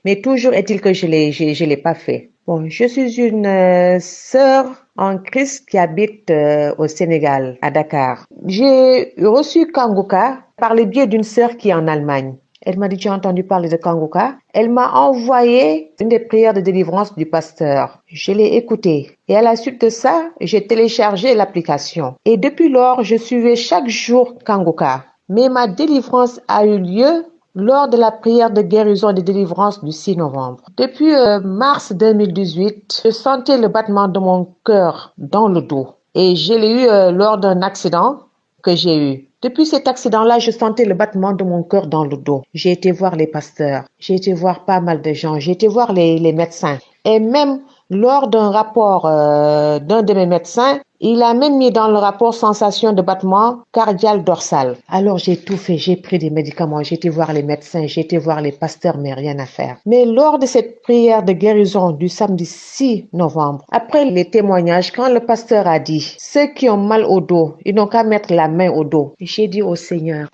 mais toujours est-il que je l'ai pas fait. Bon, je suis une sœur en Christ qui habite au Sénégal, à Dakar. J'ai reçu Kanguka par le biais d'une sœur qui est en Allemagne. Elle m'a dit, tu as entendu parler de Kanguka? Elle m'a envoyé une des prières de délivrance du pasteur. Je l'ai écoutée. Et à la suite de ça, j'ai téléchargé l'application. Et depuis lors, je suivais chaque jour Kanguka. Mais ma délivrance a eu lieu lors de la prière de guérison et de délivrance du 6 novembre. Depuis mars 2018, je sentais le battement de mon cœur dans le dos. Et je l'ai eu lors d'un accident que j'ai eu. Depuis cet accident-là, je sentais le battement de mon cœur dans le dos. J'ai été voir les pasteurs, j'ai été voir pas mal de gens, j'ai été voir les médecins. Et même lors d'un rapport d'un de mes médecins, il a même mis dans le rapport sensation de battement cardiaque dorsal. Alors j'ai tout fait, j'ai pris des médicaments, j'ai été voir les médecins, j'ai été voir les pasteurs, mais rien à faire. Mais lors de cette prière de guérison du samedi 6 novembre, après les témoignages, quand le pasteur a dit « Ceux qui ont mal au dos, ils n'ont qu'à mettre la main au dos », j'ai dit au Seigneur,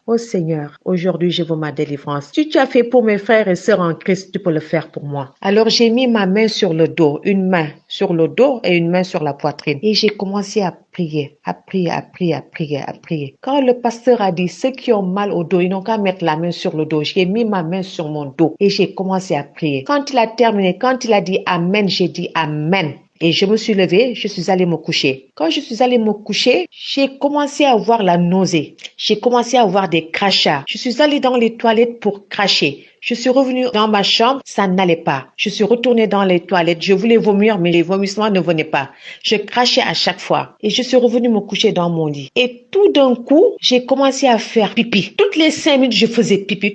aujourd'hui je veux ma délivrance. Si tu as fait pour mes frères et sœurs en Christ, tu peux le faire pour moi. Alors j'ai mis ma main sur le dos, une main sur le dos et une main sur la poitrine. Et j'ai commencé à prier. Quand le pasteur a dit, ceux qui ont mal au dos, ils n'ont qu'à mettre la main sur le dos. J'ai mis ma main sur mon dos et j'ai commencé à prier. Quand il a terminé, quand il a dit Amen, j'ai dit Amen. Et je me suis levée, je suis allée me coucher. Quand je suis allée me coucher, j'ai commencé à avoir la nausée. J'ai commencé à avoir des crachats. Je suis allée dans les toilettes pour cracher. Je suis revenue dans ma chambre, ça n'allait pas. Je suis retournée dans les toilettes. Je voulais vomir, mais les vomissements ne venaient pas. Je crachais à chaque fois. Et je suis revenue me coucher dans mon lit. Et tout d'un coup, j'ai commencé à faire pipi. Toutes les 5 minutes, je faisais pipi.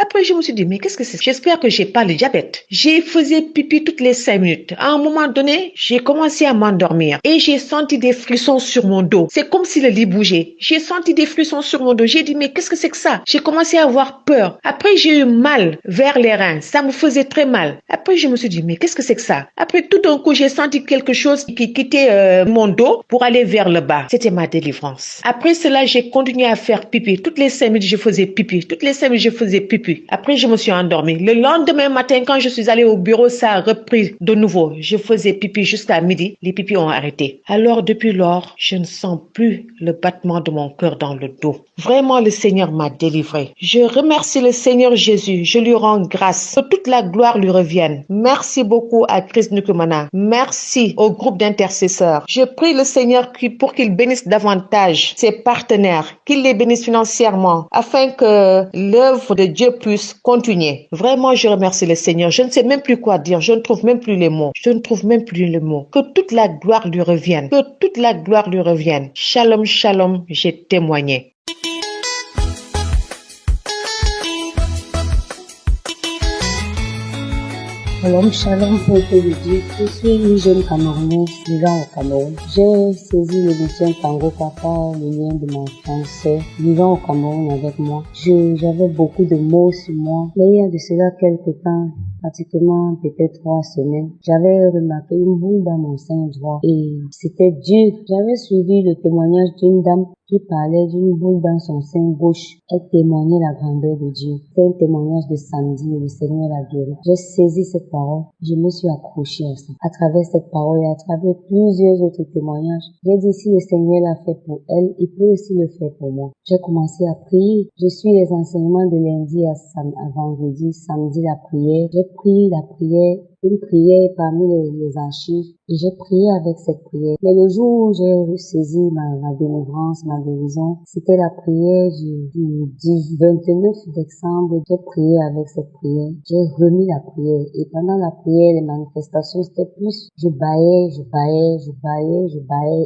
Après, je me suis dit, mais qu'est-ce que c'est? J'espère que j'ai pas le diabète. J'ai faisais pipi toutes les 5 minutes. À un moment donné, j'ai commencé à m'endormir. Et j'ai senti des frissons sur mon dos. C'est comme si le lit bougeait. J'ai senti des frissons sur mon dos. J'ai dit, mais qu'est-ce que c'est que ça? J'ai commencé à avoir peur. Après, j'ai eu mal vers les reins. Ça me faisait très mal. Après, je me suis dit, mais qu'est-ce que c'est que ça? Après, tout d'un coup, j'ai senti quelque chose qui quittait mon dos pour aller vers le bas. C'était ma délivrance. Après cela, j'ai continué à faire pipi. Toutes les 5 minutes, je faisais pipi. Après, je me suis endormie. Le lendemain matin, quand je suis allée au bureau, ça a repris de nouveau. Je faisais pipi jusqu'à midi. Les pipis ont arrêté. Alors, depuis lors, je ne sens plus le battement de mon cœur dans le dos. Vraiment, le Seigneur m'a délivré. Je remercie le Seigneur Jésus, je lui rends grâce. Que toute la gloire lui revienne. Merci beaucoup à Christ Nukumana. Merci au groupe d'intercesseurs. Je prie le Seigneur pour qu'il bénisse davantage ses partenaires, qu'il les bénisse financièrement, afin que l'œuvre de Dieu puisse continuer. Vraiment, je remercie le Seigneur. Je ne sais même plus quoi dire. Je ne trouve même plus les mots. Que toute la gloire lui revienne. Shalom, shalom, j'ai témoigné. Shalom, peuple de Dieu. Je suis une jeune Camerounaise vivant au Cameroun. J'ai saisi l'émission Kanguka par le lien de mon frère vivant au Cameroun avec moi. J'avais beaucoup de mots sur moi. Mais il y a de cela quelques temps, pratiquement peut-être 3 semaines, j'avais remarqué une boule dans mon sein droit et c'était dur. J'avais suivi le témoignage d'une dame qui parlait d'une boule dans son sein gauche. Elle témoignait la grandeur de Dieu. C'était un témoignage de samedi et le Seigneur l'a guéri. J'ai saisi cette parole. Je me suis accrochée à ça. À travers cette parole et à travers plusieurs autres témoignages, j'ai dit si le Seigneur l'a fait pour elle, il peut aussi le faire pour moi. J'ai commencé à prier. Je suis les enseignements de lundi à vendredi, samedi la prière. J'ai prié la prière une prière parmi les archives et j'ai prié avec cette prière. Mais le jour où j'ai saisi ma délivrance, ma guérison, c'était la prière du 29 décembre. J'ai prié avec cette prière. J'ai remis la prière et pendant la prière, les manifestations, c'était plus, je baillais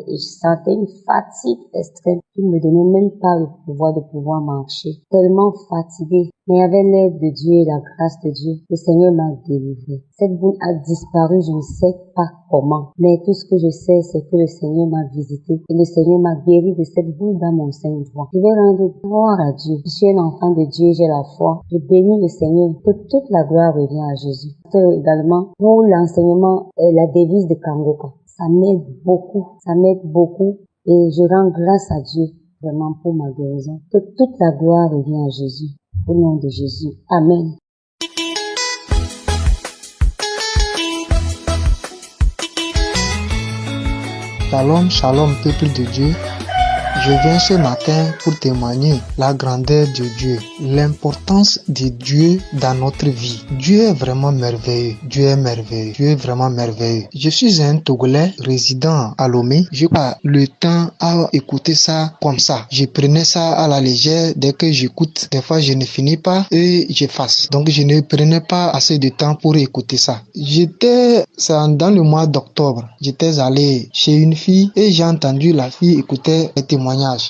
et je sentais une fatigue extrême qui ne me donnait même pas le pouvoir de pouvoir marcher. Tellement fatiguée. Mais avec l'aide de Dieu et la grâce de Dieu, le Seigneur m'a délivré. Cette boule a disparu, je ne sais pas comment. Mais tout ce que je sais, c'est que le Seigneur m'a visité et le Seigneur m'a guéri de cette boule dans mon sein droit. Je vais rendre gloire à Dieu. Je suis un enfant de Dieu, j'ai la foi. Je bénis le Seigneur, que toute la gloire revient à Jésus. Également, pour l'enseignement, la devise de Kangoka. Ça m'aide beaucoup et je rends grâce à Dieu vraiment pour ma guérison. Que toute la gloire revient à Jésus. Au nom de Jésus. Amen. Shalom, shalom, peuple de Dieu. Je viens ce matin pour témoigner la grandeur de Dieu, l'importance de Dieu dans notre vie. Dieu est vraiment merveilleux. Dieu est merveilleux. Dieu est vraiment merveilleux. Je suis un Togolais résident à Lomé. Je n'ai pas le temps à écouter ça comme ça. Je prenais ça à la légère. Dès que j'écoute, des fois je ne finis pas et j'efface. Donc je ne prenais pas assez de temps pour écouter ça. Dans le mois d'octobre. J'étais allé chez une fille et j'ai entendu la fille écouter les témoignages.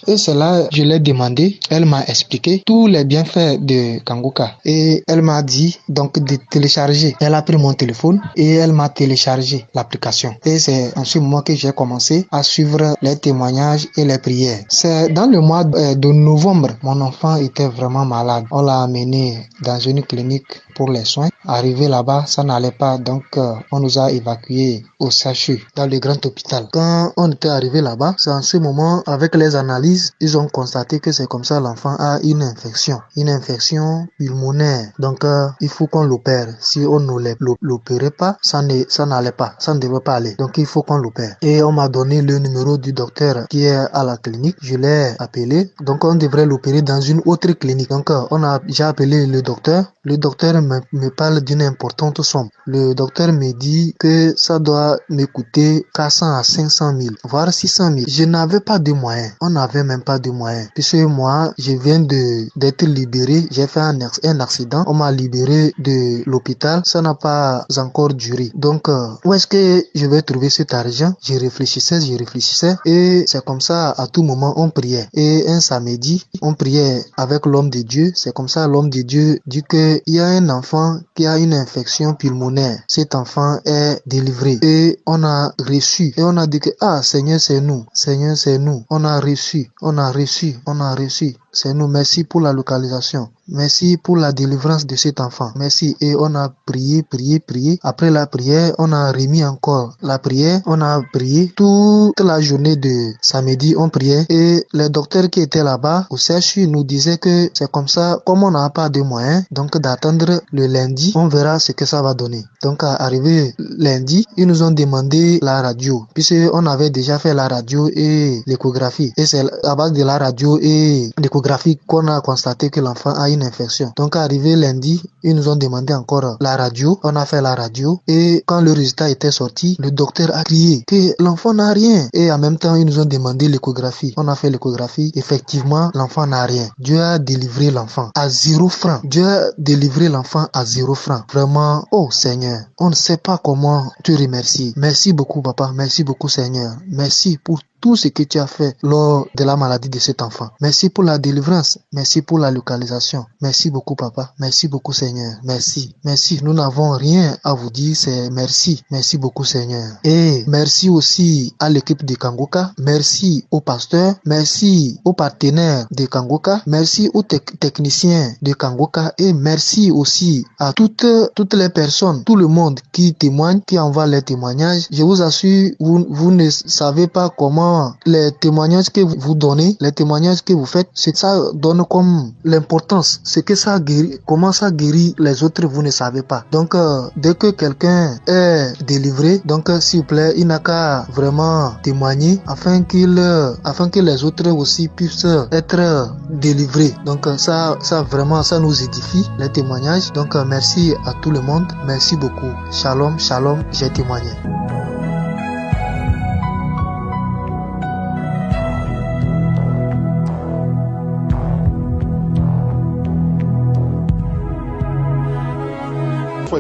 Et c'est là, je l'ai demandé, elle m'a expliqué tous les bienfaits de Kangoka. Et elle m'a dit donc de télécharger. Elle a pris mon téléphone et elle m'a téléchargé l'application. Et c'est en ce moment que j'ai commencé à suivre les témoignages et les prières. C'est dans le mois de novembre, mon enfant était vraiment malade. On l'a amené dans une clinique pour les soins. Arrivé là-bas, ça n'allait pas, donc on nous a évacués au CHU, dans le grand hôpital. Quand on était arrivé là-bas, c'est en ce moment, avec les analyses, ils ont constaté que c'est comme ça l'enfant a une infection pulmonaire. Donc il faut qu'on l'opère. Si on ne l'opérait pas, ça n'allait pas, ça ne devait pas aller. Donc il faut qu'on l'opère. Et on m'a donné le numéro du docteur qui est à la clinique. Je l'ai appelé. Donc on devrait l'opérer dans une autre clinique. Donc j'ai appelé le docteur. Le docteur me parle d'une importante somme. Le docteur me dit que ça doit me coûter 400 à 500 000, voire 600 000. Je n'avais pas de moyens. On n'avait même pas de moyens. Puisque moi, je viens d'être libéré. J'ai fait un accident. On m'a libéré de l'hôpital. Ça n'a pas encore duré. Donc, où est-ce que je vais trouver cet argent? Je réfléchissais. Et c'est comme ça, à tout moment, on priait. Et un samedi, on priait avec l'homme de Dieu. C'est comme ça, l'homme de Dieu dit que il y a un enfant qui a une infection pulmonaire. Cet enfant est délivré. Et on a reçu. Et on a dit que, Seigneur, c'est nous. Seigneur, c'est nous. On a reçu. C'est nous. Merci pour la localisation. Merci pour la délivrance de cet enfant. Merci. Et on a prié. Après la prière, on a remis encore la prière. On a prié toute la journée de samedi. On priait. Et les docteurs qui étaient là-bas au CHU nous disaient que c'est comme ça, comme on n'a pas de moyens, donc d'attendre le lundi, on verra ce que ça va donner. Donc arrivé lundi, ils nous ont demandé la radio. Puisqu'on avait déjà fait la radio et l'échographie. Et c'est à base de la radio et l'échographie qu'on a constaté que l'enfant a une infection. Donc arrivé lundi, ils nous ont demandé encore la radio. On a fait la radio et quand le résultat était sorti, le docteur a crié que l'enfant n'a rien. Et en même temps, ils nous ont demandé l'échographie. On a fait l'échographie. Effectivement, l'enfant n'a rien. Dieu a délivré l'enfant à 0 francs. Dieu a délivré l'enfant à 0 francs. Vraiment, oh Seigneur, on ne sait pas comment te remercier. Merci beaucoup, papa. Merci beaucoup, Seigneur. Merci pour tout ce que tu as fait lors de la maladie de cet enfant. Merci pour la délivrance. Merci pour la localisation. Merci beaucoup, papa. Merci beaucoup, Seigneur. Merci. Nous n'avons rien à vous dire, c'est merci. Merci beaucoup, Seigneur. Et merci aussi à l'équipe de Kangoka. Merci au pasteur. Merci aux partenaires de Kangoka. Merci aux techniciens de Kangoka. Et merci aussi à toutes les personnes, tout le monde qui témoigne, qui envoie les témoignages. Je vous assure, vous ne savez pas comment vraiment les témoignages que vous donnez, les témoignages que vous faites, c'est que ça donne comme l'importance. C'est que ça guérit, comment ça guérit les autres, vous ne savez pas. Donc, dès que quelqu'un est délivré, donc s'il vous plaît, il n'a qu'à vraiment témoigner afin que les autres aussi puissent être délivrés. Donc, ça vraiment, ça nous édifie, les témoignages. Donc, merci à tout le monde. Merci beaucoup. Shalom, shalom, j'ai témoigné.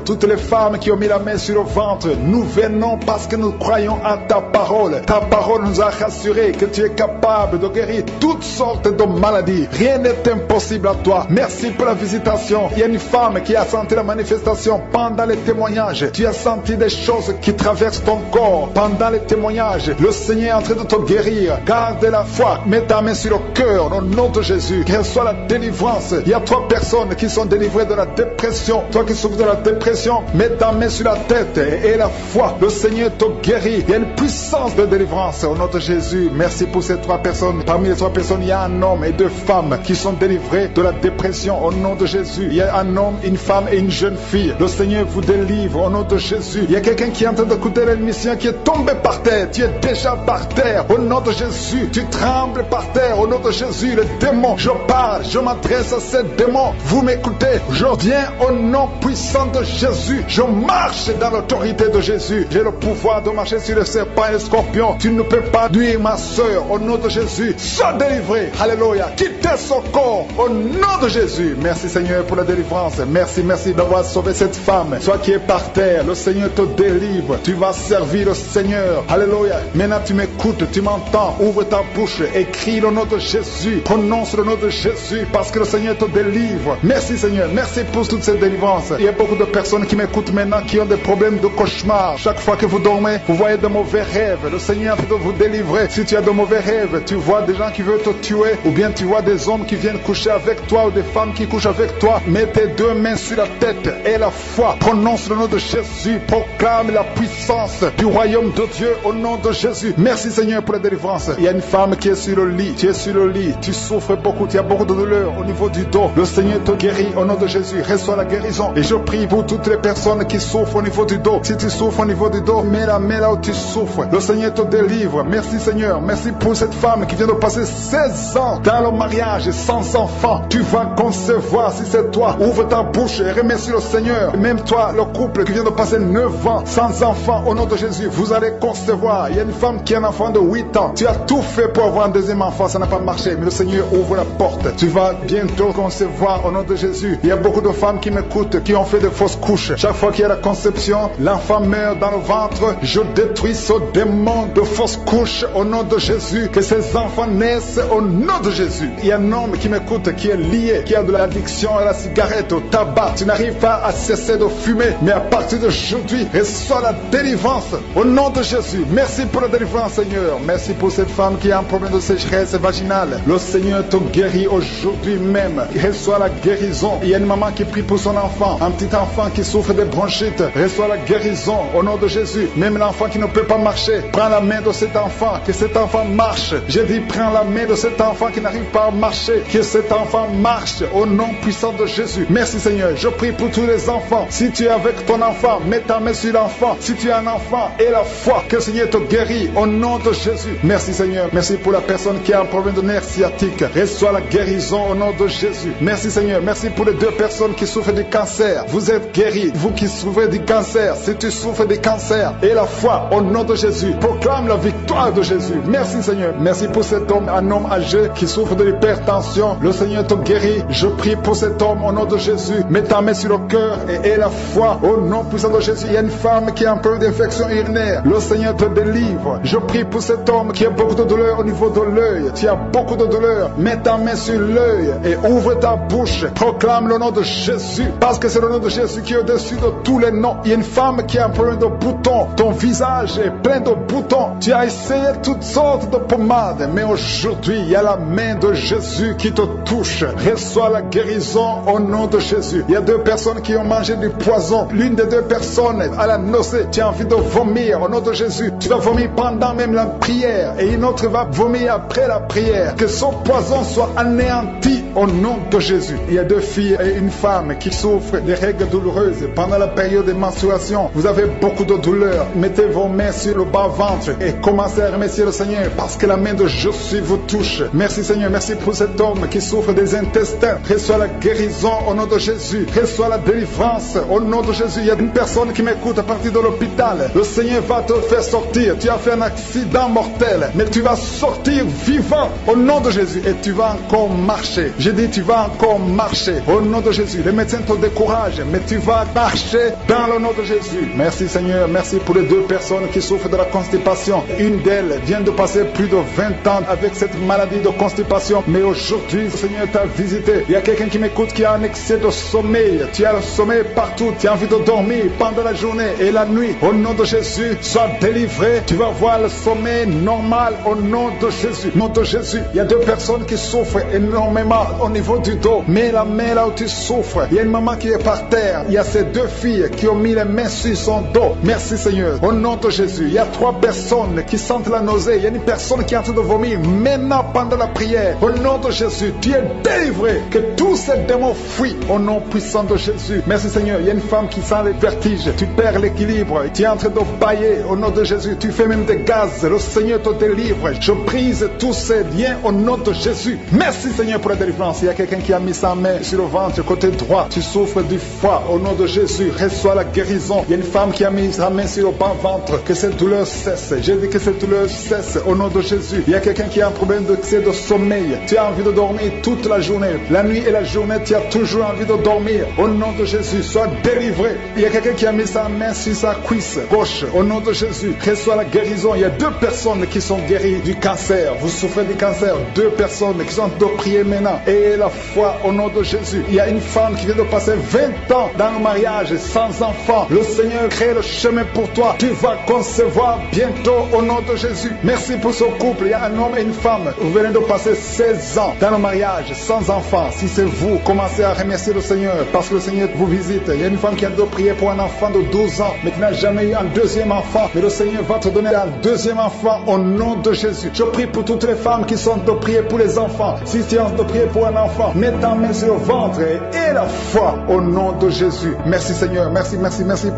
Toutes les femmes qui ont mis la main sur le ventre, nous venons parce que nous croyons en ta parole. Ta parole nous a rassurés que tu es capable de guérir toutes sortes de maladies. Rien n'est impossible à toi. Merci pour la visitation. Il y a une femme qui a senti la manifestation pendant les témoignages. Tu as senti des choses qui traversent ton corps pendant les témoignages. Le Seigneur est en train de te guérir. Garde la foi. Mets ta main sur le cœur au nom de Jésus. Qu'elle soit la délivrance. Il y a 3 personnes qui sont délivrées de la dépression. Toi qui souffres de la dépression, mets ta main sur la tête et la foi. Le Seigneur te guérit. Il y a une puissance de délivrance au nom de Jésus. Merci pour ces 3 personnes. Parmi les 3 personnes, il y a un homme et 2 femmes qui sont délivrés de la dépression au nom de Jésus. Il y a un homme, une femme et une jeune fille. Le Seigneur vous délivre au nom de Jésus. Il y a quelqu'un qui est en train d'écouter l'émission qui est tombé par terre. Tu es déjà par terre au nom de Jésus. Tu trembles par terre au nom de Jésus. Le démon, je parle, je m'adresse à ces démons. Vous m'écoutez. Je viens au nom puissant de Jésus. Je marche dans l'autorité de Jésus. J'ai le pouvoir de marcher sur les serpents et les scorpions. Tu ne peux pas nuire ma soeur au nom de Jésus. Sois délivré. Alléluia. Quittez son corps au nom de Jésus. Merci Seigneur pour la délivrance. Merci d'avoir sauvé cette femme. Toi qui es par terre, le Seigneur te délivre. Tu vas servir le Seigneur. Alléluia. Maintenant tu m'écoutes, tu m'entends. Ouvre ta bouche et crie le nom de Jésus. Prononce le nom de Jésus parce que le Seigneur te délivre. Merci Seigneur. Merci pour toute cette délivrance. Il y a beaucoup de personnes qui m'écoutent maintenant qui ont des problèmes de cauchemar. Chaque fois que vous dormez, vous voyez de mauvais rêves. Le Seigneur peut vous délivrer. Si tu as de mauvais rêves, tu vois des gens qui veulent te tuer, ou bien tu vois des hommes qui viennent coucher avec toi, ou des femmes qui couchent avec toi, mets tes 2 mains sur la tête et la foi. Prononce le nom de Jésus. Proclame la puissance du royaume de Dieu au nom de Jésus. Merci Seigneur pour la délivrance. Il y a une femme qui est sur le lit. Tu es sur le lit. Tu souffres beaucoup. Tu as beaucoup de douleur au niveau du dos. Le Seigneur te guérit au nom de Jésus. Reçois la guérison. Et je prie pour toutes les personnes qui souffrent au niveau du dos. Si tu souffres au niveau du dos, mets la main là où tu souffres. Le Seigneur te délivre. Merci Seigneur. Merci pour cette femme qui vient de passer 16 ans dans le mariage sans enfant. Tu vas concevoir si c'est toi. Ouvre ta bouche et remercie le Seigneur. Même toi, le couple qui vient de passer 9 ans sans enfant, au nom de Jésus, vous allez concevoir. Il y a une femme qui a un enfant de 8 ans. Tu as tout fait pour avoir un deuxième enfant, ça n'a pas marché. Mais le Seigneur ouvre la porte. Tu vas bientôt concevoir au nom de Jésus. Il y a beaucoup de femmes qui m'écoutent, qui ont fait de fausses couches. Chaque fois qu'il y a la conception, l'enfant meurt dans le ventre. Je détruis ce démon de fausses couches au nom de Jésus. Que ces enfants naissent au nom de Jésus. Il y a un homme qui m'écoute, qui est lié, qui a de l'addiction à la cigarette, au tabac. Tu n'arrives pas à cesser de fumer, mais à partir d'aujourd'hui, reçois la délivrance au nom de Jésus. Merci pour la délivrance, Seigneur. Merci pour cette femme qui a un problème de sécheresse vaginale. Le Seigneur te guérit aujourd'hui même. Reçois la guérison. Il y a une maman qui prie pour son enfant, un petit enfant qui souffre de bronchite. Reçois la guérison au nom de Jésus. Même l'enfant qui ne peut pas marcher, prends la main de cet enfant, que cet enfant marche. Je dis, prends la main de cet enfant qui n'arrive pas à marcher, que cet enfant marche au nom puissant de Jésus. Merci Seigneur. Je prie pour tous les enfants. Si tu es avec ton enfant, mets ta main sur l'enfant. Si tu es un enfant, et la foi, que le Seigneur te guérit au nom de Jésus. Merci Seigneur. Merci pour la personne qui a un problème de nerf sciatique. Reçois la guérison au nom de Jésus. Merci Seigneur. Merci pour les 2 personnes qui souffrent du cancer. Vous êtes guéris. Vous qui souffrez du cancer, si tu souffres du cancer, et la foi au nom de Jésus, proclame la victoire de Jésus. Merci Seigneur. Merci pour cet homme, un homme âgé qui souffre de l'hypertension. Le Seigneur te guérit. Je prie pour cet homme au nom de Jésus. Mets ta main sur le cœur et aie la foi au nom puissant de Jésus. Il y a une femme qui a un problème d'infection urinaire. Le Seigneur te délivre. Je prie pour cet homme qui a beaucoup de douleur au niveau de l'œil. Tu as beaucoup de douleur. Mets ta main sur l'œil et ouvre ta bouche. Proclame le nom de Jésus, parce que c'est le nom de Jésus qui est au-dessus de tous les noms. Il y a une femme qui a un problème de boutons. Ton visage est plein de boutons. Tu as essayé toutes sortes de pommades, mais aujourd'hui, il y a la main de Jésus qui te touche. Reçois la guérison au nom de Jésus. Il y a 2 personnes qui ont mangé du poison. L'une des 2 personnes a la nausée. Tu as envie de vomir au nom de Jésus. Tu vas vomir pendant même la prière et une autre va vomir après la prière. Que son poison soit anéanti au nom de Jésus. Il y a 2 filles et une femme qui souffrent des règles douloureuses pendant la période de menstruation. Vous avez beaucoup de douleurs. Mettez vos mains sur le bas-ventre et commencez à remercier le Seigneur parce que la main de Jésus vous touche. Merci Seigneur, merci pour cet homme qui souffre des intestins. Reçois la guérison au nom de Jésus. Reçois la délivrance au nom de Jésus. Il y a une personne qui m'écoute à partir de l'hôpital. Le Seigneur va te faire sortir. Tu as fait un accident mortel, mais tu vas sortir vivant au nom de Jésus et tu vas encore marcher. J'ai dit tu vas encore marcher au nom de Jésus. Les médecins te découragent, mais tu vas marcher dans le nom de Jésus. Merci Seigneur, merci pour les 2 personnes qui souffrent de la constipation. Une d'elles vient de passer plus de 20 ans avec cette maladie de constipation, mais aujourd'hui le Seigneur t'a visité. Il y a quelqu'un qui m'écoute qui a un excès de sommeil. Tu as le sommeil partout, tu as envie de dormir pendant la journée et la nuit. Au nom de Jésus, sois délivré. Tu vas voir le sommeil normal au nom de Jésus. Au nom de Jésus, il y a 2 personnes qui souffrent énormément au niveau du dos. Mets la main là où tu souffres. Il y a une maman qui est par terre. Il y a ces 2 filles qui ont mis les mains sur son dos. Merci Seigneur. Au nom de Jésus, il y a 3 personnes qui sentent la nausée. Il y a une personne qui est en train de vomir maintenant pendant la prière. Au nom de Jésus, tu es délivré. Que tous ces démons fuient au nom puissant de Jésus. Merci Seigneur. Il y a une femme qui sent les vertiges. Tu perds l'équilibre. Tu es en train de bailler au nom de Jésus. Tu fais même des gaz. Le Seigneur te délivre. Je brise tous ces liens au nom de Jésus. Merci Seigneur pour la délivrance. Il y a quelqu'un qui a mis sa main sur le ventre côté droit. Tu souffres du foie au nom de Jésus. Reçois la guérison. Il y a une femme qui a mis sa main sur le bas ventre. Que cette douleur cesse. J'ai dit que cette douleur cesse au nom de Jésus. Il y a quelqu'un qui a un problème d'excès de sommeil. Tu as envie de dormir toute la journée. La nuit et la journée, tu as toujours envie de dormir. Au nom de Jésus, sois délivré. Il y a quelqu'un qui a mis sa main sur sa cuisse gauche. Au nom de Jésus, reçois la guérison. Il y a 2 personnes qui sont guéries du cancer. Vous souffrez du cancer. 2 personnes qui sont de prier maintenant. Et la foi au nom de Jésus. Il y a une femme qui vient de passer 20 ans dans le mariage sans enfant. Le Seigneur crée le chemin pour toi. Tu vas concevoir bientôt au nom de Jésus. Merci pour ce couple. Il y a un homme et une femme. Vous venez de passer 16 ans dans le mariage sans enfant. Si c'est vous, commencez à remercier le Seigneur parce que le Seigneur vous visite. Il y a une femme qui a de prier pour un enfant de 12 ans mais qui n'a jamais eu un 2e enfant. Mais le Seigneur va te donner un 2e enfant au nom de Jésus. Je prie pour toutes les femmes qui sont de prier pour les enfants. Si tu es de prier pour un enfant, mets ta main sur le ventre et la foi au nom de Jésus. Merci Seigneur. Merci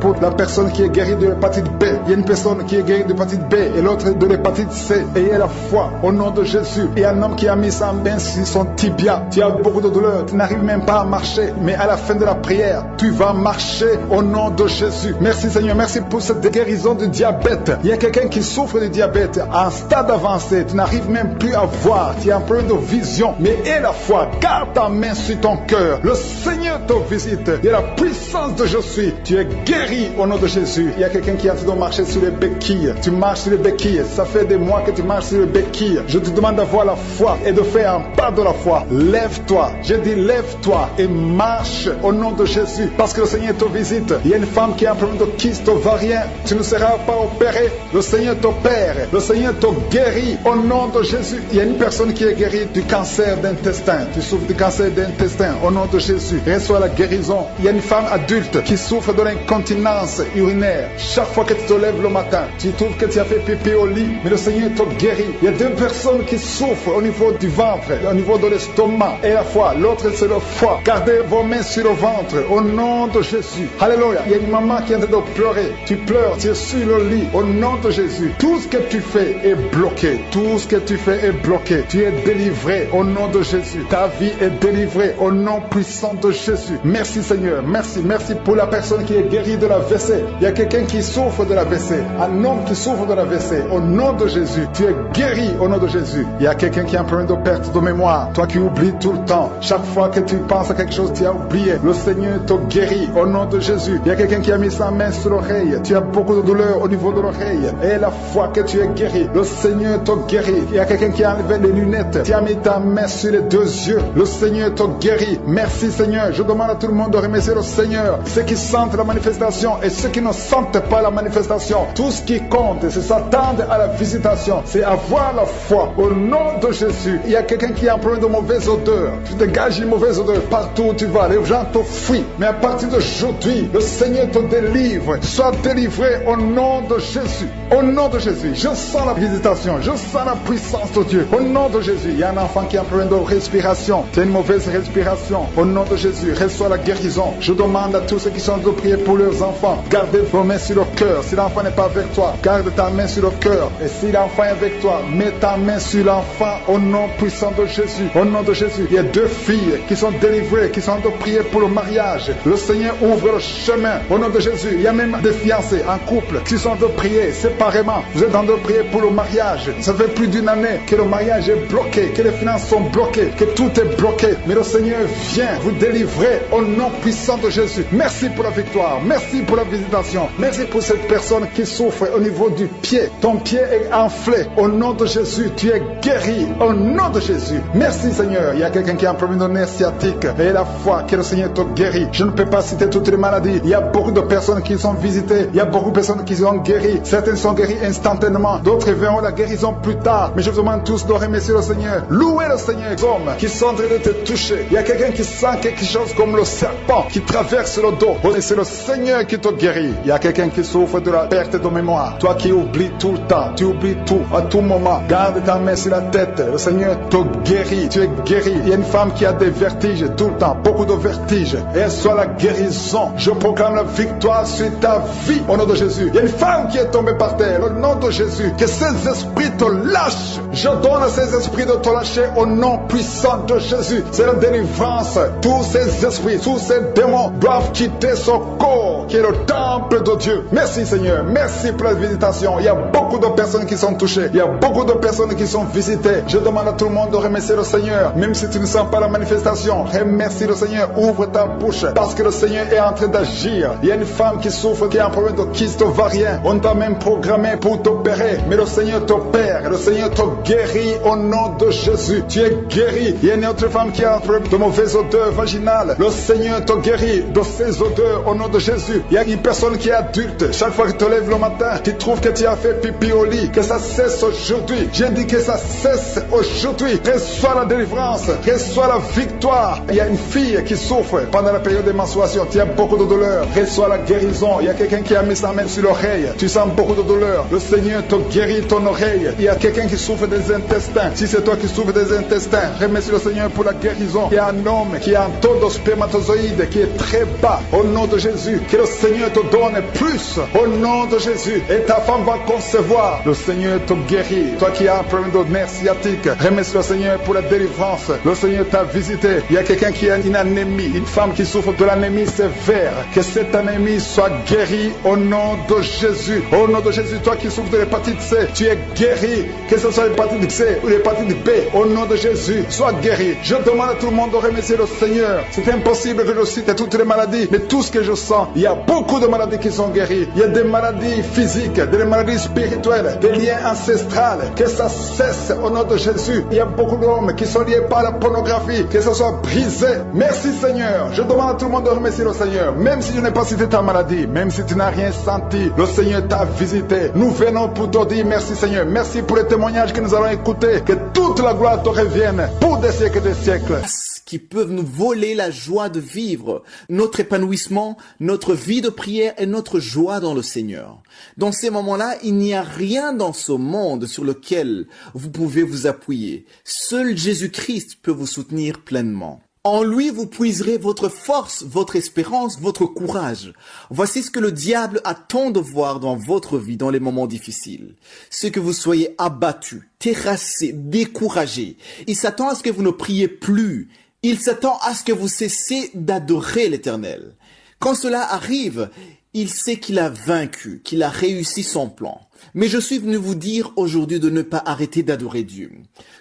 pour la personne qui est guérie de l'hépatite B. Il y a une personne qui est guérie de l'hépatite B et l'autre de l'hépatite C. Ayez la foi au nom de Jésus. Il y a un homme qui a mis sa main sur son tibia. Tu as beaucoup de douleur. Tu n'arrives même pas à marcher. Mais à la fin de la prière, tu vas marcher au nom de Jésus. Merci Seigneur. Merci pour cette guérison du diabète. Il y a quelqu'un qui souffre du diabète à un stade avancé. Tu n'arrives même plus à voir. Tu as un problème de vision. Mais aie la foi. Garde ta main sur ton cœur. Le Seigneur te visite. Il y a la puissance de je suis. Tu es guéri au nom de Jésus. Il y a quelqu'un qui est en train de marcher sur les béquilles. Tu marches sur les béquilles. Ça fait des mois que tu marches sur les béquilles. Je te demande d'avoir la foi et de faire un pas de la foi. Lève-toi. J'ai dit lève-toi et marche au nom de Jésus. Parce que le Seigneur te visite. Il y a une femme qui a un problème de kyste ovarien. Tu ne seras pas opéré. Le Seigneur t'opère. Le Seigneur te guérit au nom de Jésus. Il y a une personne qui est guérie du cancer d'intestin. Tu souffres du cancer d'intestin au nom de Jésus. Reçois la guérison. Il y a une femme adulte qui souffre de l'incontinence urinaire. Chaque fois que tu te lèves le matin, tu trouves que tu as fait pipi au lit, mais le Seigneur te guérit. Il y a 2 personnes qui souffrent au niveau du ventre, au niveau de l'estomac et la foi. L'autre c'est le foie. Gardez vos mains sur le ventre au nom de Jésus. Alléluia. Il y a une maman qui est en train de pleurer. Tu pleures, tu es sur le lit au nom de Jésus. Tout ce que tu fais est bloqué. Tout ce que tu fais est bloqué. Tu es délivré au nom de Jésus. Ta vie est délivrée au nom puissant de Jésus. Merci Seigneur. Merci pour la personne qui est guérie de la WC. Il y a quelqu'un qui souffre de la WC. AVC, un homme qui souffre de l'AVC, au nom de Jésus, tu es guéri au nom de Jésus. Il y a quelqu'un qui a un problème de perte de mémoire, toi qui oublies tout le temps. Chaque fois que tu penses à quelque chose, tu as oublié. Le Seigneur te guérit au nom de Jésus. Il y a quelqu'un qui a mis sa main sur l'oreille, tu as beaucoup de douleur au niveau de l'oreille. Et la fois que tu es guéri, le Seigneur te guérit. Il y a quelqu'un qui a enlevé les lunettes, tu as mis ta main sur les deux yeux, le Seigneur te guérit. Merci Seigneur. Je demande à tout le monde de remercier le Seigneur. Ceux qui sentent la manifestation et ceux qui ne sentent pas la manifestation, tout ce qui compte, c'est s'attendre à la visitation, c'est avoir la foi au nom de Jésus. Il y a quelqu'un qui a un problème de mauvaise odeur, tu dégages une mauvaise odeur partout où tu vas, les gens te fuient, mais à partir d'aujourd'hui, le Seigneur te délivre. Sois délivré au nom de Jésus. Au nom de Jésus, je sens la visitation, je sens la puissance de Dieu. Au nom de Jésus, il y a un enfant qui a un problème de respiration, c'est une mauvaise respiration. Au nom de Jésus, reçois la guérison. Je demande à tous ceux qui sont de prier pour leurs enfants, gardez vos mains sur le cœur. Si l'enfant n'est pas avec toi, garde ta main sur le cœur. Et si l'enfant est avec toi, mets ta main sur l'enfant au nom puissant de Jésus. Au nom de Jésus, il y a 2 filles qui sont délivrées, qui sont de prier pour le mariage. Le Seigneur ouvre le chemin. Au nom de Jésus, il y a même des fiancés en couple qui sont de prier séparément. Vous êtes en train de prier pour le mariage. Ça fait plus d'une année que le mariage est bloqué, que les finances sont bloquées, que tout est bloqué. Mais le Seigneur vient vous délivrer au nom puissant de Jésus. Merci pour la victoire. Merci pour la visitation. Merci pour cette personne qui souffre au niveau du pied. Ton pied est enflé. Au nom de Jésus, tu es guéri. Au nom de Jésus. Merci Seigneur. Il y a quelqu'un qui a un problème de nerf sciatique. Et la foi que le Seigneur te guérit. Je ne peux pas citer toutes les maladies. Il y a beaucoup de personnes qui sont visitées. Il y a beaucoup de personnes qui sont guéries. Certaines sont guéries instantanément. D'autres verront la guérison plus tard. Mais je vous demande tous de remercier le Seigneur. Louez le Seigneur. Hommes qui sont en train de te toucher. Il y a quelqu'un qui sent quelque chose comme le serpent qui traverse le dos. Et c'est le Seigneur qui te guérit. Il y a quelqu'un qui souffre de la perte de mémoire. Toi qui oublies tout le temps. Tu oublies tout à tout moment. Garde ta main sur la tête. Le Seigneur te guérit. Tu es guéri. Il y a une femme qui a des vertiges tout le temps. Beaucoup de vertiges. Et soit la guérison. Je proclame la victoire sur ta vie. Au nom de Jésus. Il y a une femme qui est tombée par terre. Au nom de Jésus. Que ces esprits te lâchent. Je donne à ces esprits de te lâcher au nom puissant de Jésus. C'est la délivrance. Tous ces esprits, tous ces démons doivent quitter son corps qui est le temple de Dieu. Merci Seigneur. Merci pour la visitation. Il y a beaucoup de personnes qui sont touchées. Il y a beaucoup de personnes qui sont visitées. Je demande à tout le monde de remercier le Seigneur. Même si tu ne sens pas la manifestation, remercie le Seigneur. Ouvre ta bouche parce que le Seigneur est en train d'agir. Il y a une femme qui souffre, qui a un problème de kyste ovarien. On t'a même programmé pour t'opérer. Mais le Seigneur t'opère. Le Seigneur te guérit au nom de Jésus. Tu es guéri. Il y a une autre femme qui a un problème de mauvaise odeur vaginale. Le Seigneur te guérit de ces odeurs au nom de Jésus. Il y a une personne qui est adulte. Chaque fois que tu te lèves le matin, tu trouves que tu as fait pipi au lit. Que ça cesse aujourd'hui. J'ai dit que ça cesse aujourd'hui. Reçois la délivrance. Reçois la victoire. Il y a une fille qui souffre pendant la période de menstruation. Tu as beaucoup de douleur. Reçois la guérison. Il y a quelqu'un qui a mis sa main sur l'oreille. Tu sens beaucoup de douleur. Le Seigneur te guérit ton oreille. Il y a quelqu'un qui souffre des intestins. Si c'est toi qui souffres des intestins, remercie le Seigneur pour la guérison. Il y a un homme qui a un taux de spermatozoïdes qui est très bas. Au nom de Jésus, que le Seigneur te donne plus. Au nom de Jésus. Et ta femme va concevoir. Le Seigneur te guérit. Toi qui as un problème de nerf sciatique, remercie le Seigneur pour la délivrance. Le Seigneur t'a visité. Il y a quelqu'un qui a une anémie, une femme qui souffre de l'anémie sévère. Que cette anémie soit guérie au nom de Jésus. Au nom de Jésus, toi qui souffres de l'hépatite C, tu es guéri. Que ce soit l'hépatite C ou l'hépatite B, au nom de Jésus, sois guéri. Je demande à tout le monde de remercier le Seigneur. C'est impossible que je cite toutes les maladies, mais tout ce que je sens, il y a beaucoup de maladies qui sont guéries. Il y a des maladies physiques, des maladies spirituelles, des liens ancestrales. Que ça cesse au nom de Jésus. Il y a beaucoup d'hommes qui sont liés par la pornographie. Que ça soit brisé. Merci Seigneur. Je demande à tout le monde de remercier le Seigneur. Même si je n'ai pas cité ta maladie, même si tu n'as rien senti, le Seigneur t'a visité. Nous venons pour te dire merci Seigneur. Merci pour les témoignages que nous allons écouter. Que toute la gloire te revienne pour des siècles et des siècles. Qui peuvent nous voler la joie de vivre, notre épanouissement, notre vie de prière et notre joie dans le Seigneur. Dans ces moments-là, il n'y a rien dans ce monde sur lequel vous pouvez vous appuyer. Seul Jésus-Christ peut vous soutenir pleinement. En lui, vous puiserez votre force, votre espérance, votre courage. Voici ce que le diable attend de voir dans votre vie dans les moments difficiles. C'est que vous soyez abattus, terrassés, découragés. Il s'attend à ce que vous ne priez plus. Il s'attend à ce que vous cessiez d'adorer l'Éternel. Quand cela arrive, Il sait qu'il a vaincu, qu'il a réussi son plan. Mais je suis venu vous dire aujourd'hui de ne pas arrêter d'adorer Dieu.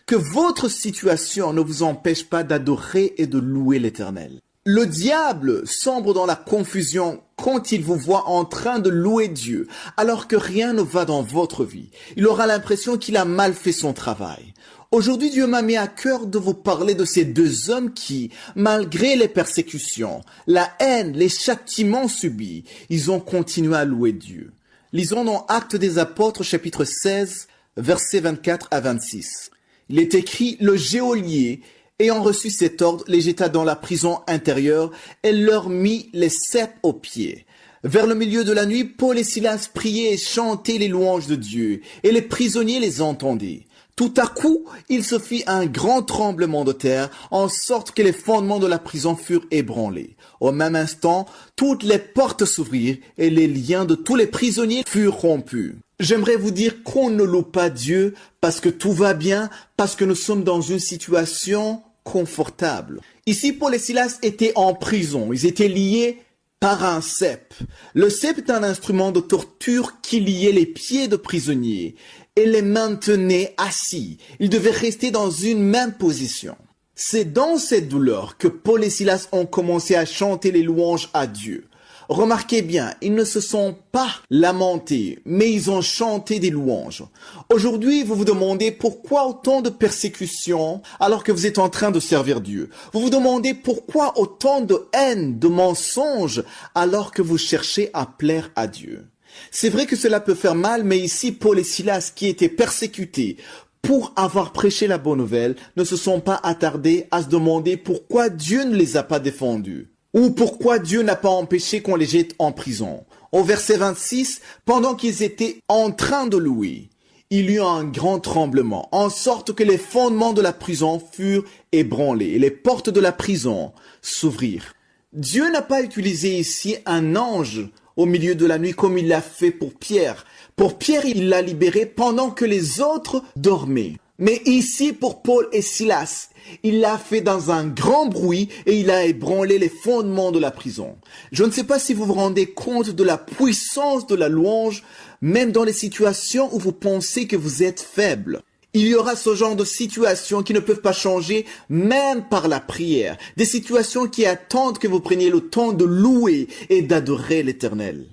Que votre situation ne vous empêche pas d'adorer et de louer l'Éternel. Le diable sombre dans la confusion quand il vous voit en train de louer Dieu, alors que rien ne va dans votre vie. Il aura l'impression qu'il a mal fait son travail. Aujourd'hui, Dieu m'a mis à cœur de vous parler de ces deux hommes qui, malgré les persécutions, la haine, les châtiments subis, ils ont continué à louer Dieu. Lisons dans Actes des Apôtres, chapitre 16, versets 24 à 26. Il est écrit, le geôlier, ayant reçu cet ordre, les jeta dans la prison intérieure et leur mit les ceps aux pieds. Vers le milieu de la nuit, Paul et Silas priaient et chantaient les louanges de Dieu, et les prisonniers les entendaient. Tout à coup, il se fit un grand tremblement de terre, en sorte que les fondements de la prison furent ébranlés. Au même instant, toutes les portes s'ouvrirent et les liens de tous les prisonniers furent rompus. J'aimerais vous dire qu'on ne loue pas Dieu parce que tout va bien, parce que nous sommes dans une situation confortable. Ici, Paul et Silas étaient en prison. Ils étaient liés par un cep. Le cep est un instrument de torture qui liait les pieds de prisonniers et les maintenait assis. Ils devaient rester dans une même position. C'est dans cette douleur que Paul et Silas ont commencé à chanter les louanges à Dieu. Remarquez bien, ils ne se sont pas lamentés, mais ils ont chanté des louanges. Aujourd'hui, vous vous demandez pourquoi autant de persécutions alors que vous êtes en train de servir Dieu. Vous vous demandez pourquoi autant de haine, de mensonges alors que vous cherchez à plaire à Dieu. C'est vrai que cela peut faire mal, mais ici, Paul et Silas, qui étaient persécutés pour avoir prêché la bonne nouvelle, ne se sont pas attardés à se demander pourquoi Dieu ne les a pas défendus. Ou pourquoi Dieu n'a pas empêché qu'on les jette en prison. Au verset 26, pendant qu'ils étaient en train de louer, il y eut un grand tremblement, en sorte que les fondements de la prison furent ébranlés et les portes de la prison s'ouvrirent. Dieu n'a pas utilisé ici un ange au milieu de la nuit comme il l'a fait pour Pierre. Pour Pierre, il l'a libéré pendant que les autres dormaient. Mais ici, pour Paul et Silas, il l'a fait dans un grand bruit et il a ébranlé les fondements de la prison. Je ne sais pas si vous vous rendez compte de la puissance de la louange, même dans les situations où vous pensez que vous êtes faible. Il y aura ce genre de situations qui ne peuvent pas changer même par la prière. Des situations qui attendent que vous preniez le temps de louer et d'adorer l'Éternel.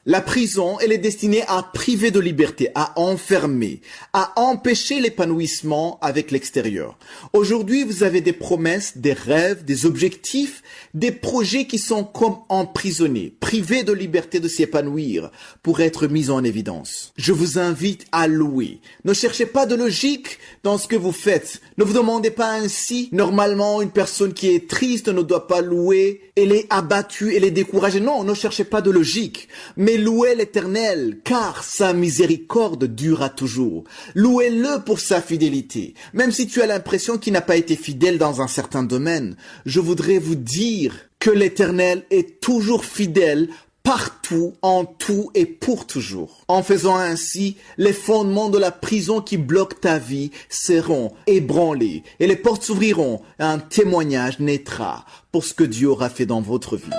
La prison, elle est destinée à priver de liberté, à enfermer, à empêcher l'épanouissement avec l'extérieur. Aujourd'hui, vous avez des promesses, des rêves, des objectifs, des projets qui sont comme emprisonnés, privés de liberté de s'épanouir pour être mis en évidence. Je vous invite à louer. Ne cherchez pas de logique dans ce que vous faites. Ne vous demandez pas ainsi. Normalement, une personne qui est triste ne doit pas louer. Elle est abattue, elle est découragée. Non, ne cherchez pas de logique. Mais louez l'Éternel, car sa miséricorde durera toujours. Louez-le pour sa fidélité. Même si tu as l'impression qu'il n'a pas été fidèle dans un certain domaine, je voudrais vous dire que l'Éternel est toujours fidèle partout, en tout et pour toujours. En faisant ainsi, les fondements de la prison qui bloquent ta vie seront ébranlés et les portes s'ouvriront et un témoignage naîtra pour ce que Dieu aura fait dans votre vie.